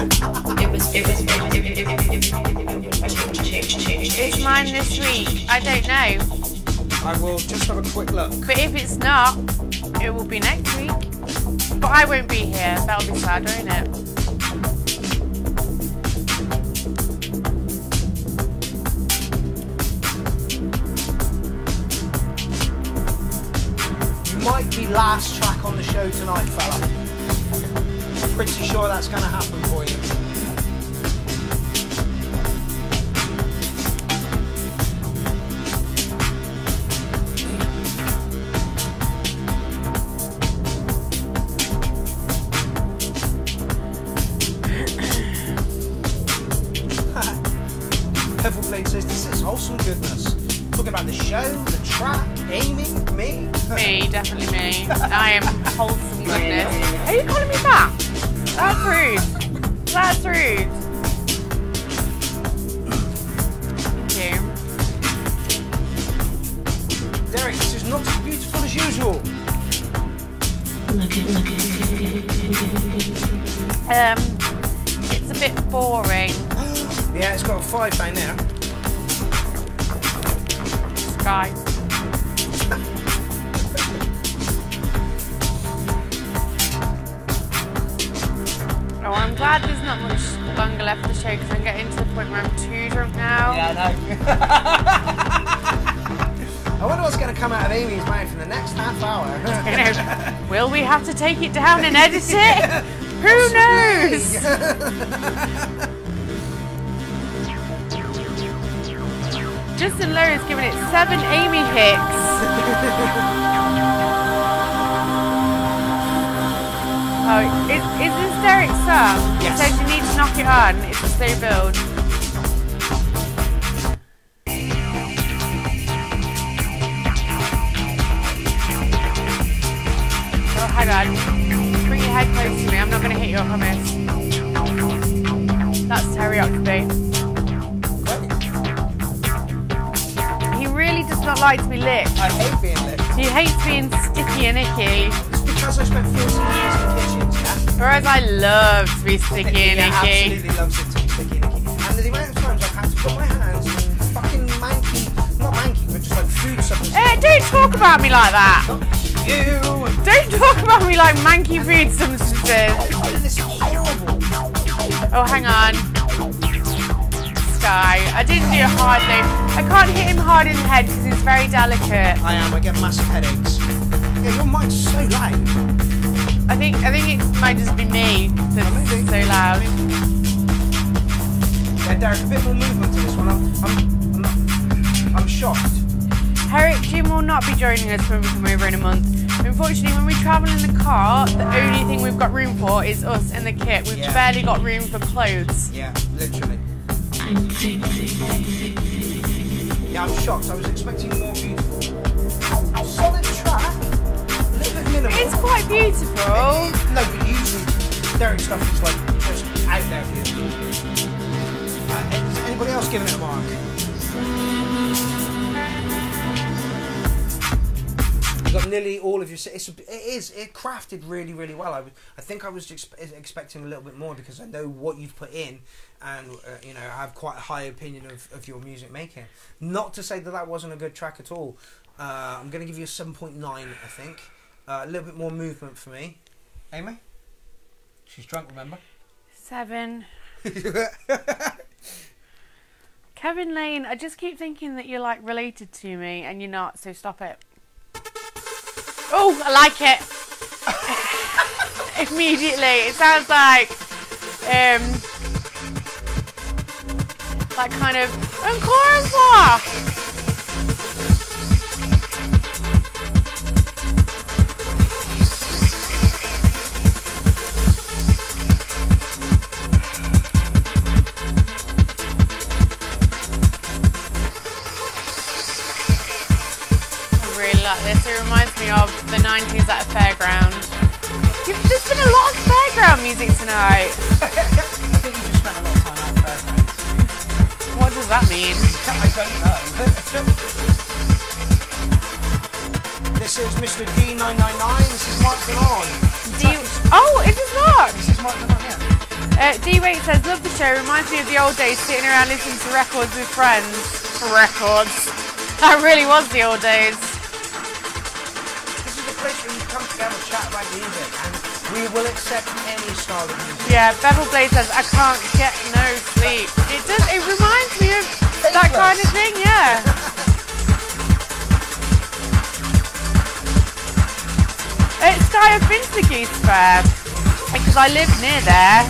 It's mine this week. I don't know. I will just have a quick look. But if it's not, it will be next week. But I won't be here. That'll be sad, won't it? Might be last track on the show tonight, fella. Pretty sure that's going to happen for you. Pebble Blade says this is wholesome goodness. Talking about the show, the track, Amy, me. Me, definitely me. I am wholesome goodness. Are you calling me that? That's rude. That's rude. Thank you. Derek, this is not as beautiful as usual. It's a bit boring. Yeah, it's got a 5 down there. Sky. Oh, I'm glad there's not much longer left of the show because I'm getting to the point where I'm too drunk now. Yeah, I know. I wonder what's going to come out of Amy's mouth in the next half hour. Will we have to take it down and edit it? Who knows? Justin Lowe is giving it 7 Amy hicks. Oh, is this Derek's song? Yes. It says you need to knock it on. It's a slow build. Oh, hang on. Bring your head close to me. I'm not going to hit you, I promise. That's Terry Oxby. He really does not like to be licked. I hate being licked. He hates being sticky and icky. It's because I spent 14 years in kitchens, yeah? Whereas I love to be sticky and Yeah, icky. absolutely loves it to be sticky and icky. And the amount of times I've had to put my hands in fucking manky, not manky, food substances. Don't talk about me like that. You. Don't talk about me like manky food substances. This is horrible. Oh, hang on. Sky. I didn't do it hard though. I can't hit him hard in the head because he's very delicate. I am. I get massive headaches. Yeah, your mic's so loud. I think it might just be me that's so loud. Yeah, Derek, a bit more movement to this one. I'm shocked. Herrick, Jim will not be joining us when we come over in a month. Unfortunately, when we travel in the car, the only thing we've got room for is us and the kit. We've barely got room for clothes. Yeah, literally. Yeah, I'm shocked. I was expecting more beautiful. Solid track. A little bit minimal. It's quite beautiful. No, but usually Derek stuff is like just out there for you. Is anybody else giving it a mark? You've got nearly all of your... It crafted really, really well. I think I was expecting a little bit more because I know what you've put in, and you know, I have quite a high opinion of your music making. Not to say that wasn't a good track at all. I'm going to give you a 7.9, I think. A little bit more movement for me. Amy? She's drunk, remember? 7. Kevin Lane, I just keep thinking that you're like related to me and you're not, so stop it. Oh, I like it. Immediately. It sounds like kind of encore. This. It reminds me of the 90s at a fairground. There's been a lot of fairground music tonight. I think you just spent a lot of time at fairground. What does that mean? I don't know. This is Mr. D999. This is Mark Denon. Oh, it is not. This is Mark Denon, yeah. D-Wait says, love the show. Reminds me of the old days sitting around listening to records with friends. Records. That really was the old days. Where you come together and chat about music, and we will accept any style of music. Yeah, Bevel Blade says, I can't get no sleep. It reminds me of that kind of thing, yeah. Sky, I've been to the Goose Fair, because I live near there,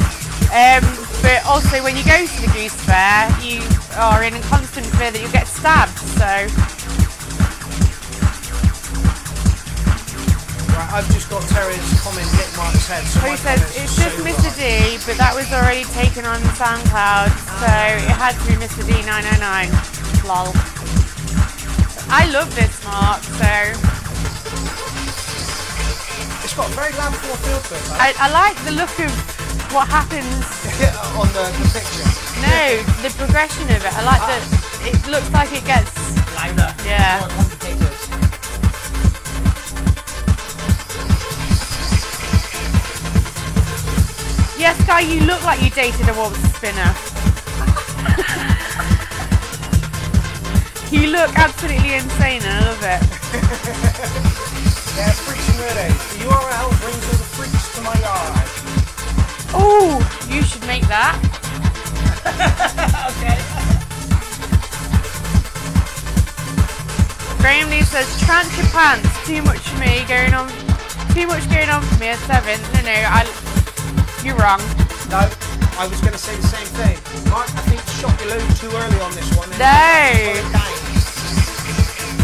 but also when you go to the Goose Fair, you are in constant fear that you'll get stabbed, so... I've just got Terry's comment hit Mark's head. So he says it's just Mr. D, but that was already taken on SoundCloud, so it had to be Mr. D909. Lol. I love this, Mark, so... It's got a very Lamphor feel to it, right? I like the look of what happens... on the picture? No, the progression of it. I like that it looks like it gets... Louder. Yeah. More complicated. Yes, Guy, you look like you dated a waltz spinner. You look absolutely insane and I love it. Yeah, freaks and weirdos. The URL brings all the freaks to my yard. Oh, you should make that. Okay. Graham Lee says, trance your pants, too much for me, too much going on for me at 7. No, you're wrong. No, I was going to say the same thing. Mark, I think you shot your load too early on this one. No.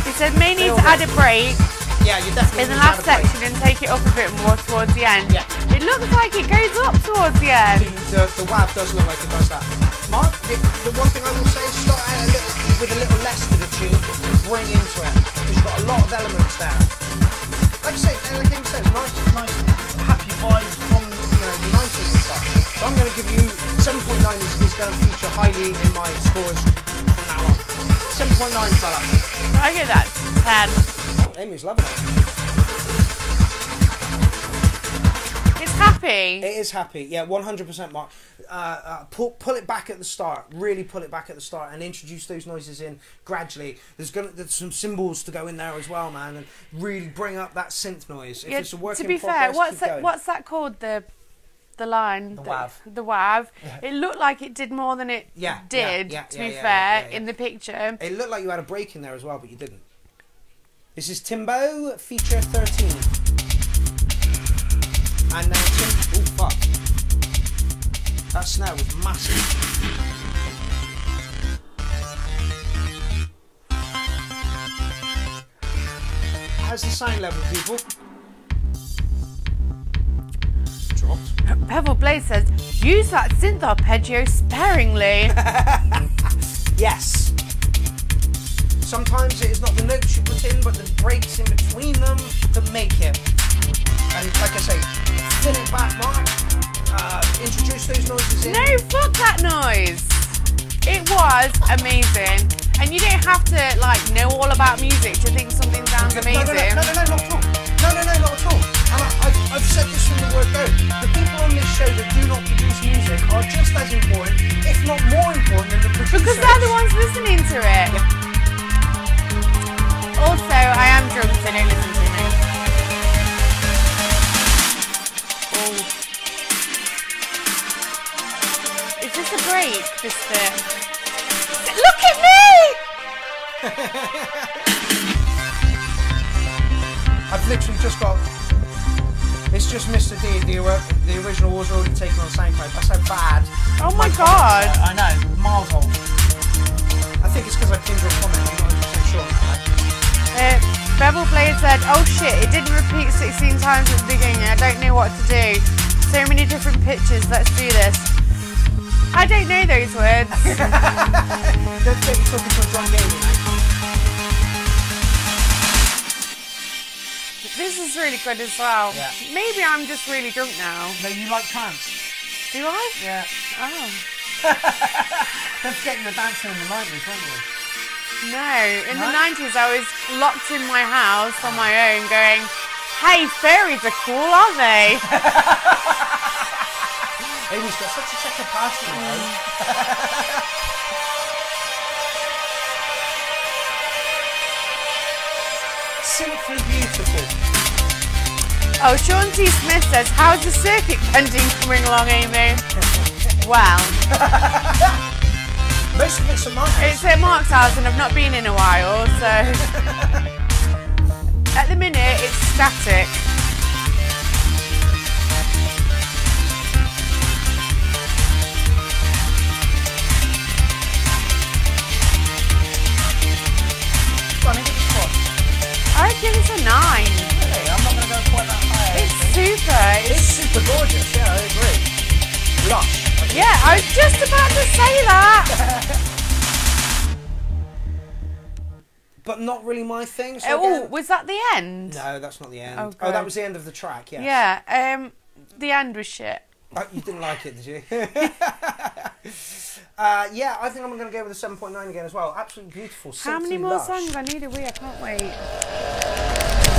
He said, may need to add a break. Yeah, you definitely in the last section and take it up a bit more towards the end. Yeah. It looks like it goes up towards the end. The WAV does look like it does that. Mark, the one thing I will say is start out with a little less to the tune and bring into it. It's got a lot of elements there. Like I say, like King says, nice happy vibes from the 90s and stuff. So I'm going to give you 7.9 is going to feature highly in my scores from now on. 7.9, fella. I give that 10. Amy's loving it. It's happy. It is happy, yeah, 100%, Mark. Pull it back at the start, really pull it back at the start, and introduce those noises in gradually. There's some cymbals to go in there as well, man, and really bring up that synth noise. If it's a work to in be fair, progress, what's that called? The line, the wav. The wav. Yeah. It looked like it did more than it did. To be fair, in the picture, it looked like you had a break in there as well, but you didn't. This is Timbo feature 13. And now oh fuck. That snare was massive. How's the sound level, people? Dropped. Pebble Blaze says, use that synth arpeggio sparingly. Yes. Sometimes it is not the notes you put in, but the breaks in between them that make it. And like I say, fill it back, Mark. Introduce those noises in. No, fuck that noise. It was amazing. And you don't have to like know all about music to think something sounds amazing. No, not at all. No, not at all. And I've said this from the word go. The people on this show that do not produce music are just as important, if not more important than the producers. Because they're the ones listening to it. Yeah. Also, I am drunk, so don't listen to me. Oh. Is this a break, this bit? Look at me! I've literally just got... It's just Mr. D. The original was already taken on SoundCloud. That's how bad. Oh my god. I know, miles old. I think it's because I pinned your comment. I'm not 100% sure on that. Bevel Blade said, oh shit, it didn't repeat 16 times at the beginning. I don't know what to do. So many different pitches, let's do this. I don't know those words. Don't get you talking to a drum game, mate. This is really good as well. Yeah. Maybe I'm just really drunk now. No, you like trance. Do I? Yeah. Oh. Don't forget you were dancing in the 90s, weren't you? No, in the 90s I was locked in my house on my own going, hey, fairies are cool, aren't they? Amy's got such a checker past you, Simply beautiful. Oh, Sean T. Smith says, how's the circuit bending coming along, Amy? Well. Most of it's at Mark's house. It's at Mark's house and I've not been in a while, so... At the minute, it's static. Funny, give it a squad. I'd give this a 9. Really? I'm not going to go quite that high. It's super. It's super gorgeous, yeah, I agree. Lush. Yeah, I was just about to say that. But not really my thing. So Oh, was that the end? No, that's not the end. Oh, Oh, that was the end of the track, yes. Yeah, the end was shit. Oh, you didn't like it, did you? Yeah, I think I'm going to go with a 7.9 again as well. Absolutely beautiful. How many Simply more lush. songs? I need a wee, I can't wait.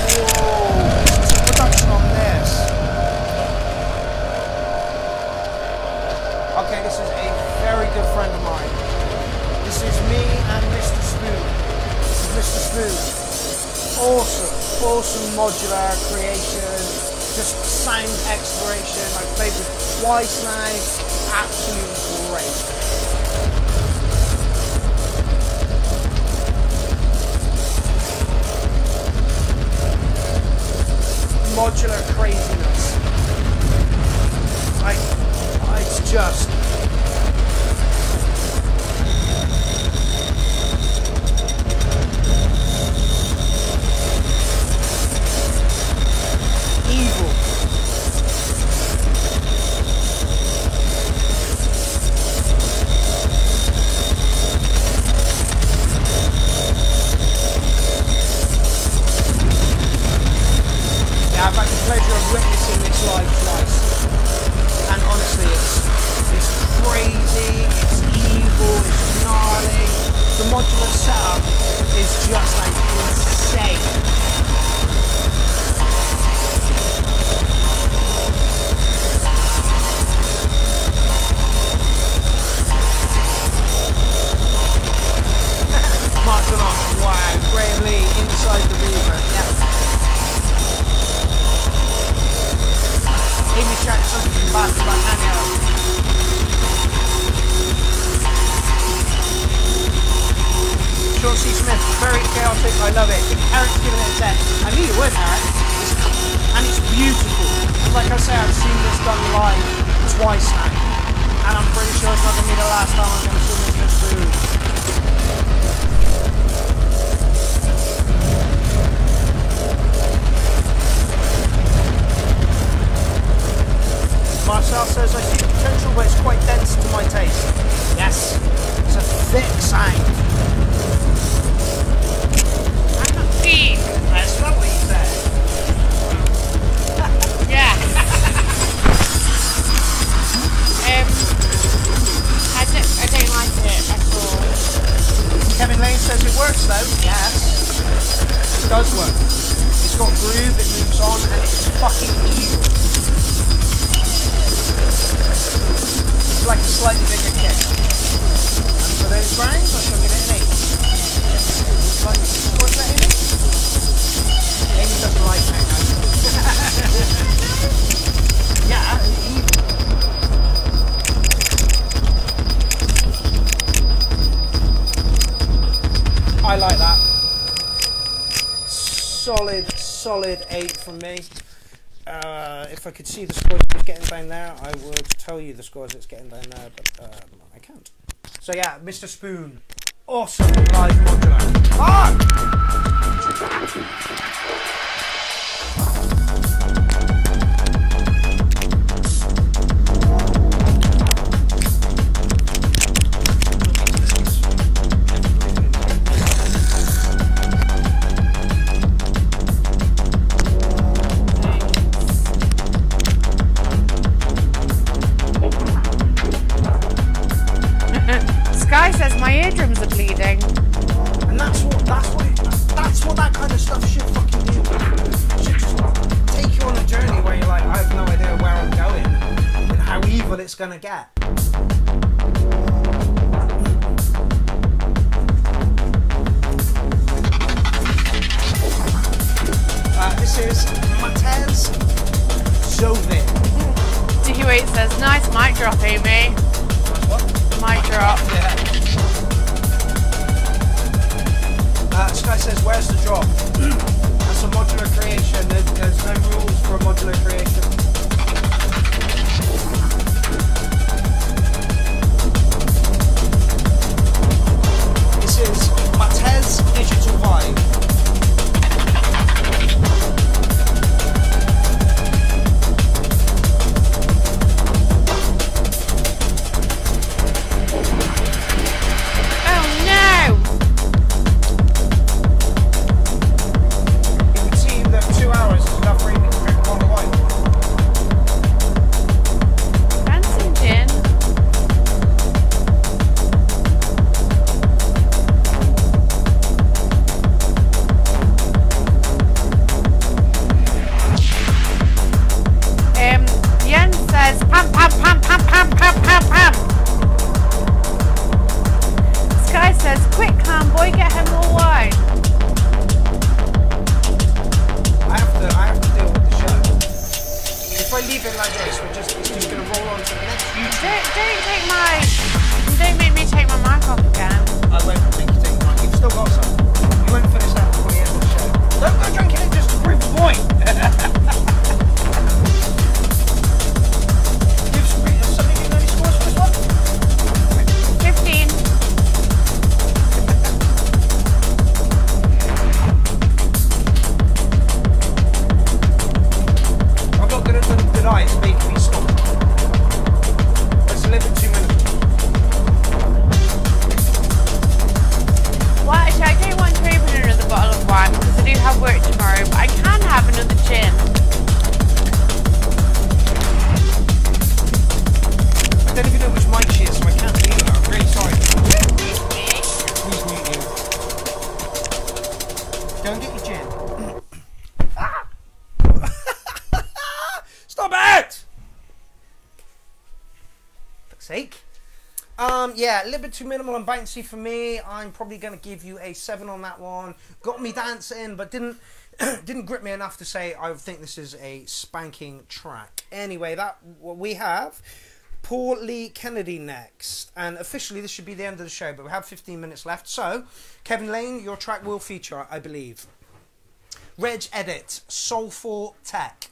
Whoa, this is production on this. Okay, this is a very good friend of mine. This is me and Mr. Spoon. This is Mr. Spoon. Awesome modular creation. Just sound exploration. I've played with twice now. Absolutely great. Modular craziness. It's just evil. Yeah, I've had the pleasure of witnessing this live twice. And honestly, it's crazy, it's evil, it's gnarly. The modular setup is just like insane. Basta Batanio. Sean C. Smith, very chaotic, I love it. Eric's giving it a 10. I knew you would, Eric. And it's beautiful. Like I say, I've seen this done live twice now. And I'm pretty sure it's not going to be the last time I'm going to see this food. Marcel says, I see potential, but it's quite dense to my taste. Yes, it's a thick sound. I'm not thick. That's not what he said. Yeah. I don't like it at all. Kevin Lane says it works though. Yes, it does work. It's got groove, it moves on, and it's fucking evil. It's like a slightly bigger kick. And for those rounds, I shall give it an 8. Like, what's that, Amy? Amy doesn't like me. Yeah, evil. I like that. Solid 8 from me. If I could see the scores it's getting down there, I would tell you the scores it's getting down there, but I can't. So yeah, Mr. Spoon, awesome live modular. Ah! Sky says my eardrums are bleeding. And that's what that kind of stuff should fucking do. It should just take you on a journey where you're like, I have no idea where I'm going and how evil it's gonna get. This is Matez Zovin. D8 says nice mic drop, Amy. What? Mic drop. Yeah. Sky says, where's the drop? That's a modular creation. There's no rules for a modular creation. This is Matez Digital Vibe. Don't make me take my mic off again. I won't make you take mine. You've still got some. You won't finish that before the end of the show. Don't go drinking it just to prove the point. Give somebody give any scores for this one? 15. I'm not going to deny it's making me stop. Let's live in 2 minutes. Well, actually, I don't want to open another bottle of wine because I do have work tomorrow, but I can have another gin. I don't even know which mic she is, so I can't mute her. I'm really sorry. Please mute you. Go and get your gin. Ah! Stop it! For fuck's sake. Yeah, a little bit too minimal and bouncy for me. I'm probably going to give you a 7 on that one. Got me dancing, but didn't didn't grip me enough to say I think this is a spanking track. Anyway, we have Paul Lee Kennedy next, and officially this should be the end of the show, but we have 15 minutes left. So, Kevin Lane, your track will feature, I believe. Reg Edit, Soulful Tech.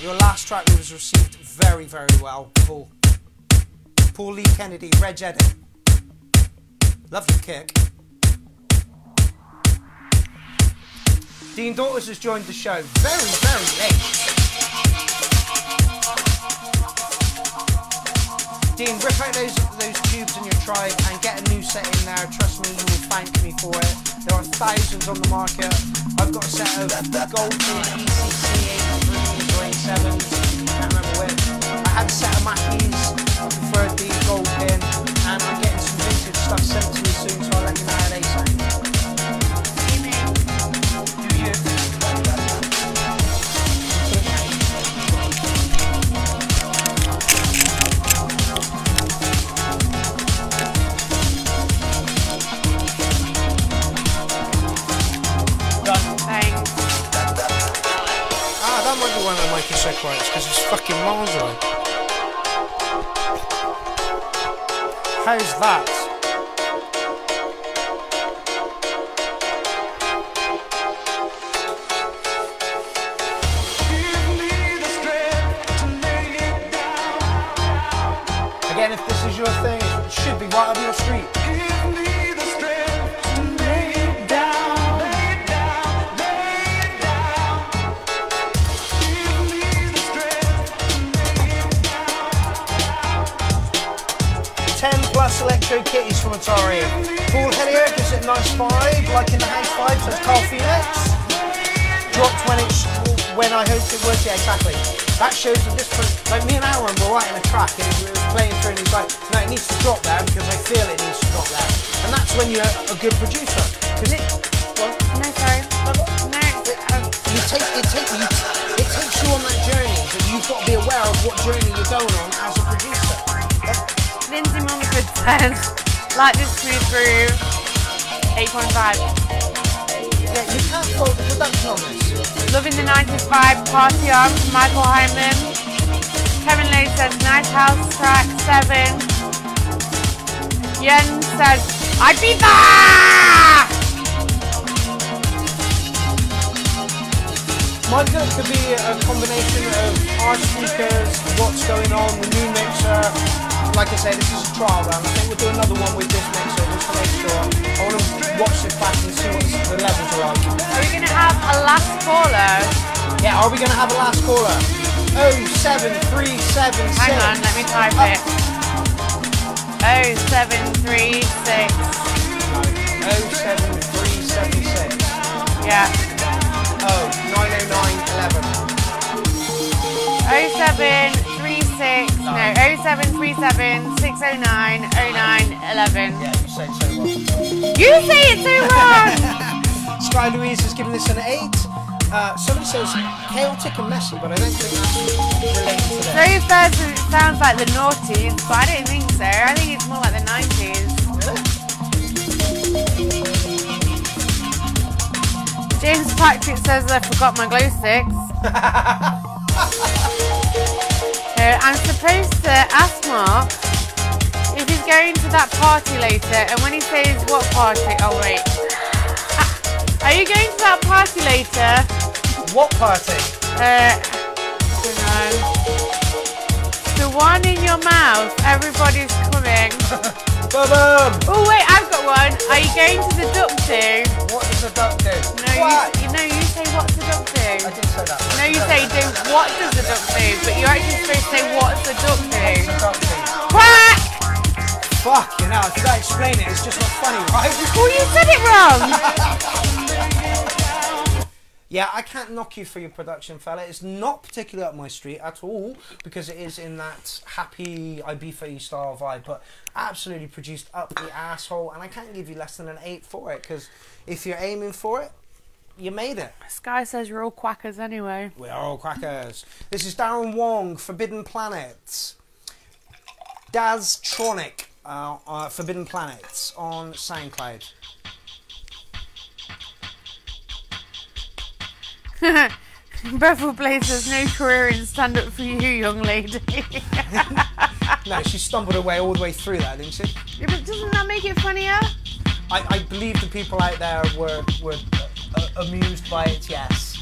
Your last track was received very, very well, Paul. Paul Lee Kennedy, Reg Edit. Love your kick. Dean Daughters has joined the show very, very late. Dean, rip out those tubes in your tribe and get a new set in there. Trust me, you will thank me for it. There are thousands on the market. I've got a set of gold ECC 83s or 87s. Can't remember which. I had a set of Mackeys. I preferred the gold pin, and I'm getting some vintage stuff sent to me soon, so I'll let you know how they sound. Do you? That might be one of the Mikey so quiet because it's fucking miles away. How's that? Again, if this is your thing, it should be right up your street. 10+ electro kitties from Atari. Paul Hellier gives it a nice vibe, like in the house vibe, so it's Carl Phoenix. Dropped when I hoped it would, yeah, exactly. That shows the difference. Like me and Aaron were writing a track and we were playing through and he's like, no, it needs to drop there because I feel it needs to drop there. And that's when you're a good producer. Because it... Well, no, sorry. No. It takes you on that journey, but you've got to be aware of what journey you're going on as a producer. Lindsay Mumford says, like this smooth groove, 8.5. Yeah, you can't fault the production on this. Loving the 90s vibe, party on, Michael Hyman. Kevin Lane says, nice house track, 7. Yen says, I'd be there! My good could be a combination of our speakers, what's going on, the new mixer. Like I say, this is a trial run. I think we'll do another one with this mixer just to make sure. I want to watch this back and see what the levels are like. Are we going to have a last caller? Yeah, are we going to have a last caller? 07376. Hang on, let me type it. 07376. 07376. Yeah. Oh, 90911. 0737 609 0911. Yeah, you say it so well. You say it so wrong! Sky Louise has given this an 8. Somebody says chaotic and messy, but I don't think that's related to this. Those birds sounds like the noughties, but I don't think so. I think it's more like the 90s. Really? James Patrick says I forgot my glow sticks. I'm supposed to ask Mark if he's going to that party later, and when he says what party, oh wait. Are you going to that party later? What party? I don't know. The one in your mouth, everybody's coming. Oh wait, I've got one. Are you going to the duck do? What does a duck do? No, you say what's the duck do? I didn't say that. No, you say do what does the duck do, but you're actually supposed to say what's the duck do? What's the duck do? Quack! Fuck, you know, if you don't explain it, it's just not funny, right? Well, you said it wrong! Yeah, I can't knock you for your production, fella. It's not particularly up my street at all, because it is in that happy Ibiza style vibe, but absolutely produced up the asshole, and I can't give you less than an 8 for it, because if you're aiming for it, you made it. Sky says you're all quackers anyway. We are all quackers. This is Darren Wong, Forbidden Planet. Daztronic, Forbidden Planets on SoundCloud. Bevel Blade says no career in stand-up for you, young lady. No, she stumbled her way all the way through that, didn't she? Yeah, but doesn't that make it funnier? I believe the people out there were amused by it, yes.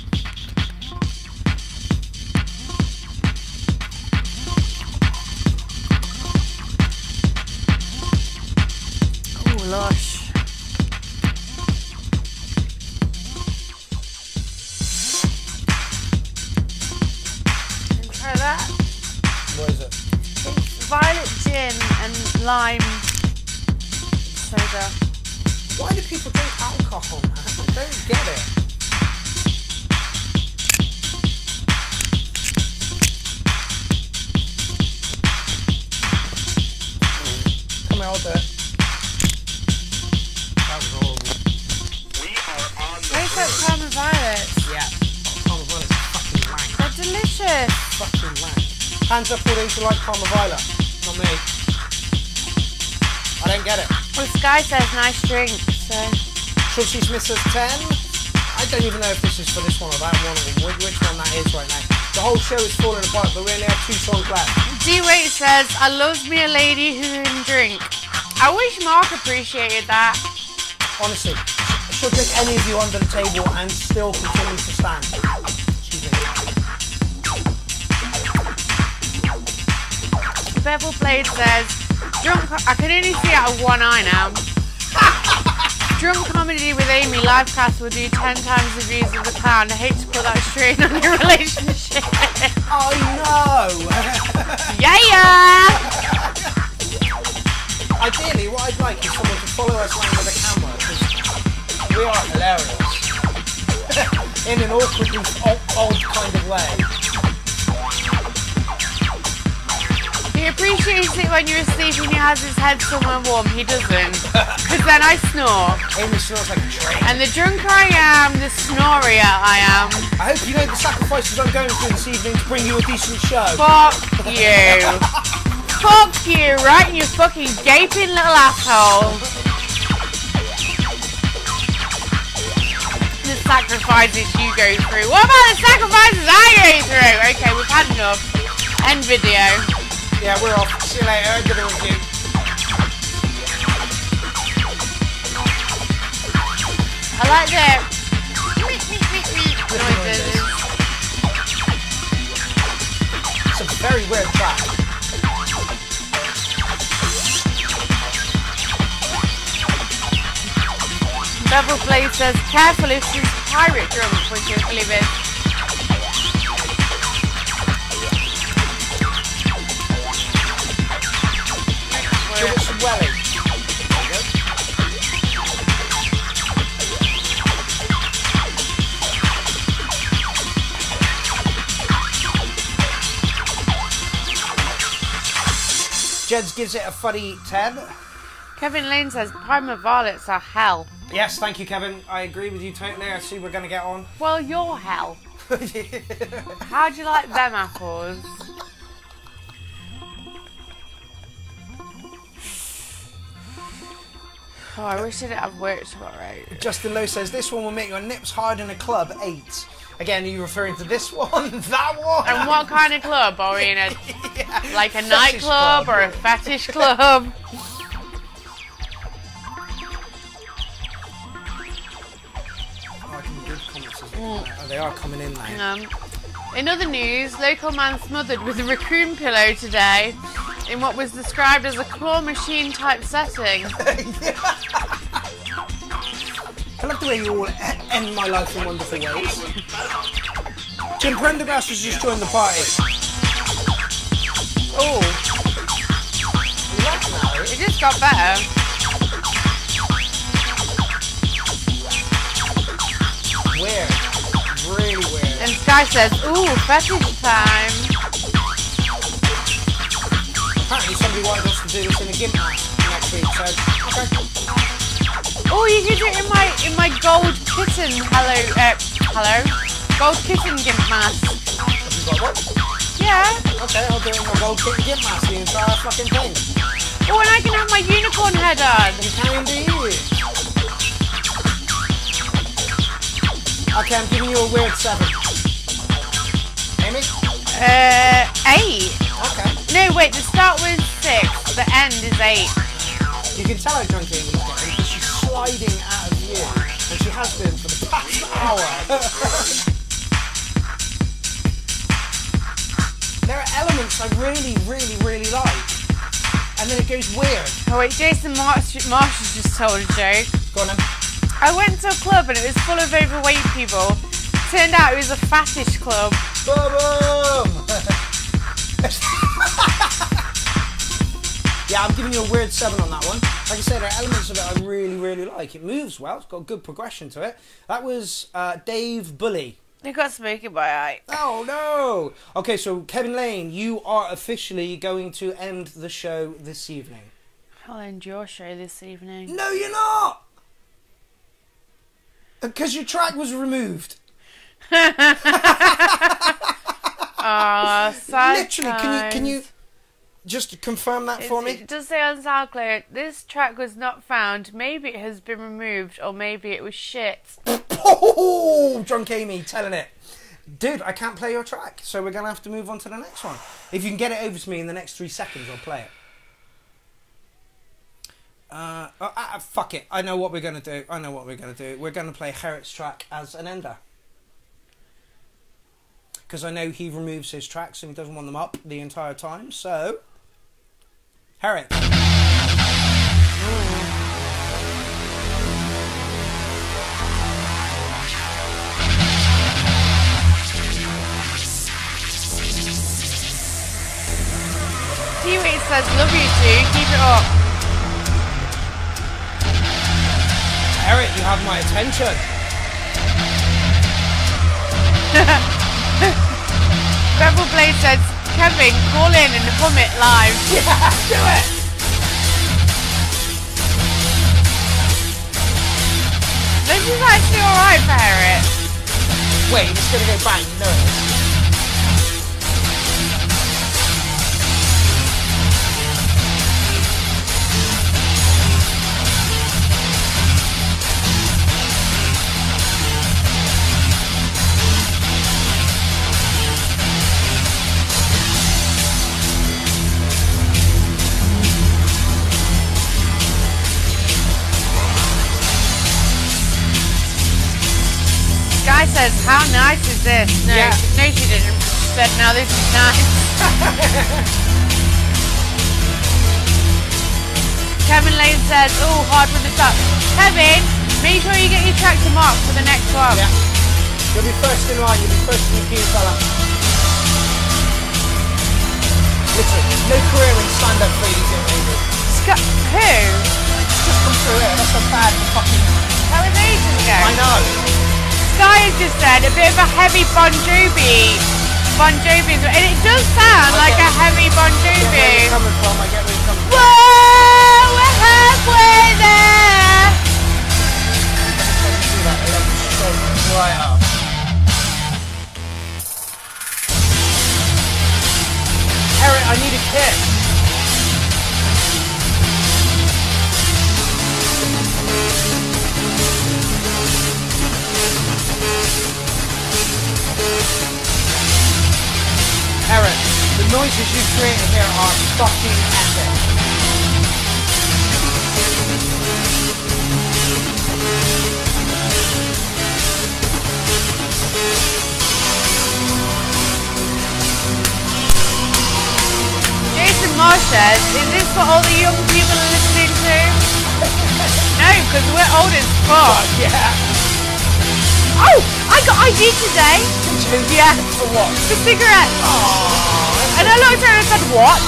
Oh, lush. Try that. What is it? It's violet gin and lime soda. Why do people drink alcohol, man? I don't get it. Come here, I'll do it. That was horrible. Where's that Parma Violet? Yeah. Parma Violet's fucking rank. They're delicious. Fucking rank. Hands up all those who like Parma Violet. Not me. I don't get it. Well, Sky says nice drink, so... Trixie Smith says 10. I don't even know if this is for this one or that one, or which one that is right now. The whole show is falling apart, but we only have 2 songs left. D-Wait says, I loves me a lady who can drink. I wish Mark appreciated that. Honestly, she'll drink any of you under the table and still continue to stand. Excuse me. Bevel Blade says, drunk... I can only see out of one eye now. Drunk comedy with Amy livecast will do 10 times the views of the clown. I hate to put that strain on your relationship. Oh no! Yeah! Ideally, what I'd like is someone to follow us around with a camera, because we are hilarious. In an awkwardly odd kind of way. He appreciates it when you're asleep and he has his head somewhere warm. He doesn't. Because then I snore. Amy snores like a train. And the drunker I am, the snorier I am. I hope you know the sacrifices I'm going through this evening to bring you a decent show. Fuck you. Fuck you, right? You fucking gaping little asshole. The sacrifices you go through. What about the sacrifices I go through? Okay, we've had enough. End video. Yeah, we're off. See you later. End of the review. I like the noises. It's a very weird track. Bevel Blade says, careful if she's pirate drunk, which you believe it. Give it some welly. Jeds gives it a funny 10. Kevin Lane says, Parma Violets are hell. Yes, thank you, Kevin. I agree with you totally. I see we're going to get on. Well, you're hell. How do you like them apples? Oh, I wish I didn't have work tomorrow. Justin Lowe says, this one will make your nips hard in a club. 8. Again, are you referring to this one? That one? And what kind of club? Are we in a... Yeah, like a nightclub or a fetish club? Oh, they are coming in now. In other news, local man smothered with a raccoon pillow today in what was described as a claw machine type setting. I love the way you all end my life in wonderful ways. Jim Prendergast has just joined the party. Oh. It just got better. Weird. Really weird. And Sky says, ooh, fetish time. Apparently somebody wanted us to do this in a gimp mask next week, so okay. Oh, you could do it in my gold kitten gold kitten gimp mask. Have you got one? Yeah. Okay, I'll do it in my gold kitten gimp mask the entire fucking thing. Oh, and I can have my unicorn head on. You can indeed. I Okay, I'm giving you a weird 7. Amy? 8. Okay. No, wait, the start was 6, the end is 8. You can tell how drunk Amy's getting because she's sliding out of view, and she has been for the past hour. There are elements I really, really, really like, and then it goes weird. Oh wait, Jason Marsh has just told a joke. Go on then. I went to a club and it was full of overweight people. Turned out it was a fattish club. Boom! Yeah, I'm giving you a weird 7 on that one. Like I said, there are elements of it I really, really like. It moves well. It's got good progression to it. That was Dave Bully. They got smoking by eye. Oh, no! Okay, so Kevin Lane, you are officially going to end the show this evening. I'll end your show this evening. No, you're not! Because your track was removed. Oh, sad Literally, can you just confirm that for me? It does say on SoundCloud, this track was not found. Maybe it has been removed, or maybe it was shit. Oh, drunk Amy telling it. Dude, I can't play your track, so we're going to have to move on to the next one. If you can get it over to me in the next 3 seconds, I'll play it. Fuck it. I know what we're going to do. We're going to play Herrick's track as an ender. Because I know he removes his tracks and he doesn't want them up the entire time, so... Herrick. Kiwi says, love you too, keep it up. Herrick, you have my attention. Rebel Blade says, Kevin, call in and hum it live. Yeah, do it! This is actually alright for Herrick. Wait, it's going to go bang, you know it is. Guy says, how nice is this? No, Yeah. no she didn't. She said, now this is nice. Kevin Lane says, oh, hard with the top. Kevin, make sure you get your track to mark for the next one. Yeah. You'll be first in line, you'll be first in the queue, fella. Literally, no career in stand-up for you, Who? Just come through here, that's a bad fucking... That was ages ago. I know. Sky has just said a bit of a heavy Bon Jovi. Bon Jovi, and it does sound like a heavy Bon I get where Jovi. you're coming from, I get where you're coming from. Whoa, we're halfway there. See that, they have to show right up. Eric, I need a kiss. Eric, the noises you created here are fucking epic. Jason Marsh says, is this what all the young people are listening to? No, because we're old as fuck. Yeah. Oh, I got ID today. Yeah. For what? For cigarettes. Oh, And I looked at her and said, what?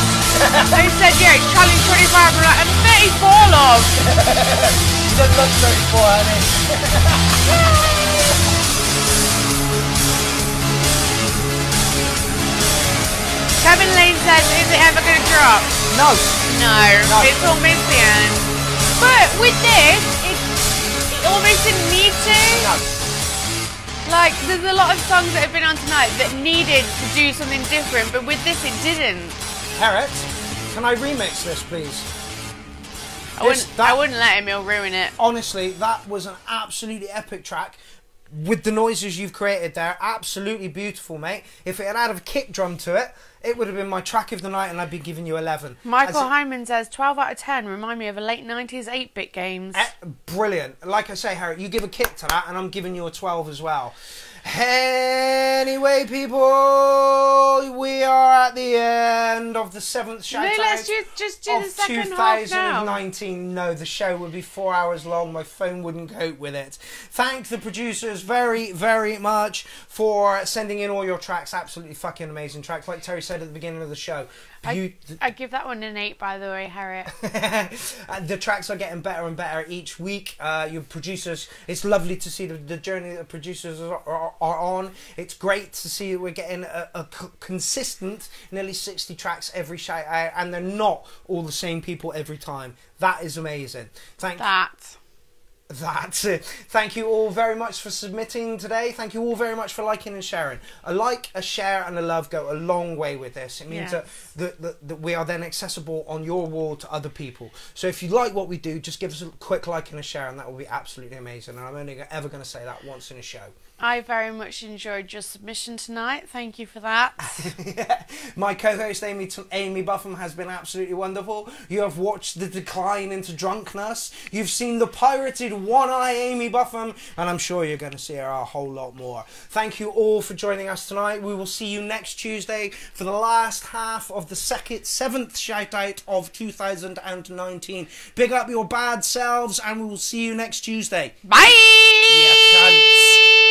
They said, yeah, it's challenge 25. I'm like, I'm 34, love. you don't look 34, honey. Kevin Lane says, is it ever going to drop? No. No, it's almost the end. But with this, it almost didn't need to. No. Like, there's a lot of songs that have been on tonight that needed to do something different, but with this, it didn't. Parrot, can I remix this, please? I wouldn't let him, he'll ruin it. Honestly, that was an absolutely epic track. with the noises you've created there. Absolutely beautiful, mate. If it had had a kick drum to it, it would have been my track of the night, and I'd be giving you 11. Michael Hyman says 12 out of 10. Remind me of a late 90s 8-bit games. Brilliant. Like I say, Harry, you give a kick to that, and I'm giving you a 12 as well. Anyway, people, we are at the end of the 7th shout out let's just do the second half now. 2019. No, the show would be 4 hours long. My phone wouldn't cope with it. Thank the producers very, very much for sending in all your tracks. Absolutely fucking amazing tracks. Like Terry said at the beginning of the show. I give that one an 8, by the way, Harriet. The tracks are getting better and better each week. Your producers, it's lovely to see the journey that the producers are on. It's great to see that we're getting a consistent nearly 60 tracks every shout out, and they're not all the same people every time. That is amazing. Thank you all very much for submitting today. Thank you all very much for liking and sharing. A like, a share and a love go a long way with this. It means that we are then accessible on your wall to other people. So if you like what we do, just give us a quick like and a share, and that will be absolutely amazing. And I'm only ever going to say that once in a show. I very much enjoyed your submission tonight. Thank you for that. Yeah. My co-host Amy Buffum has been absolutely wonderful. You have watched the decline into drunkenness. You've seen the pirated one-eye Amy Buffum, and I'm sure you're going to see her a whole lot more. Thank you all for joining us tonight. We will see you next Tuesday for the last half of the 7th shout-out of 2019. Big up your bad selves, and we will see you next Tuesday. Bye! Yeah, cunts.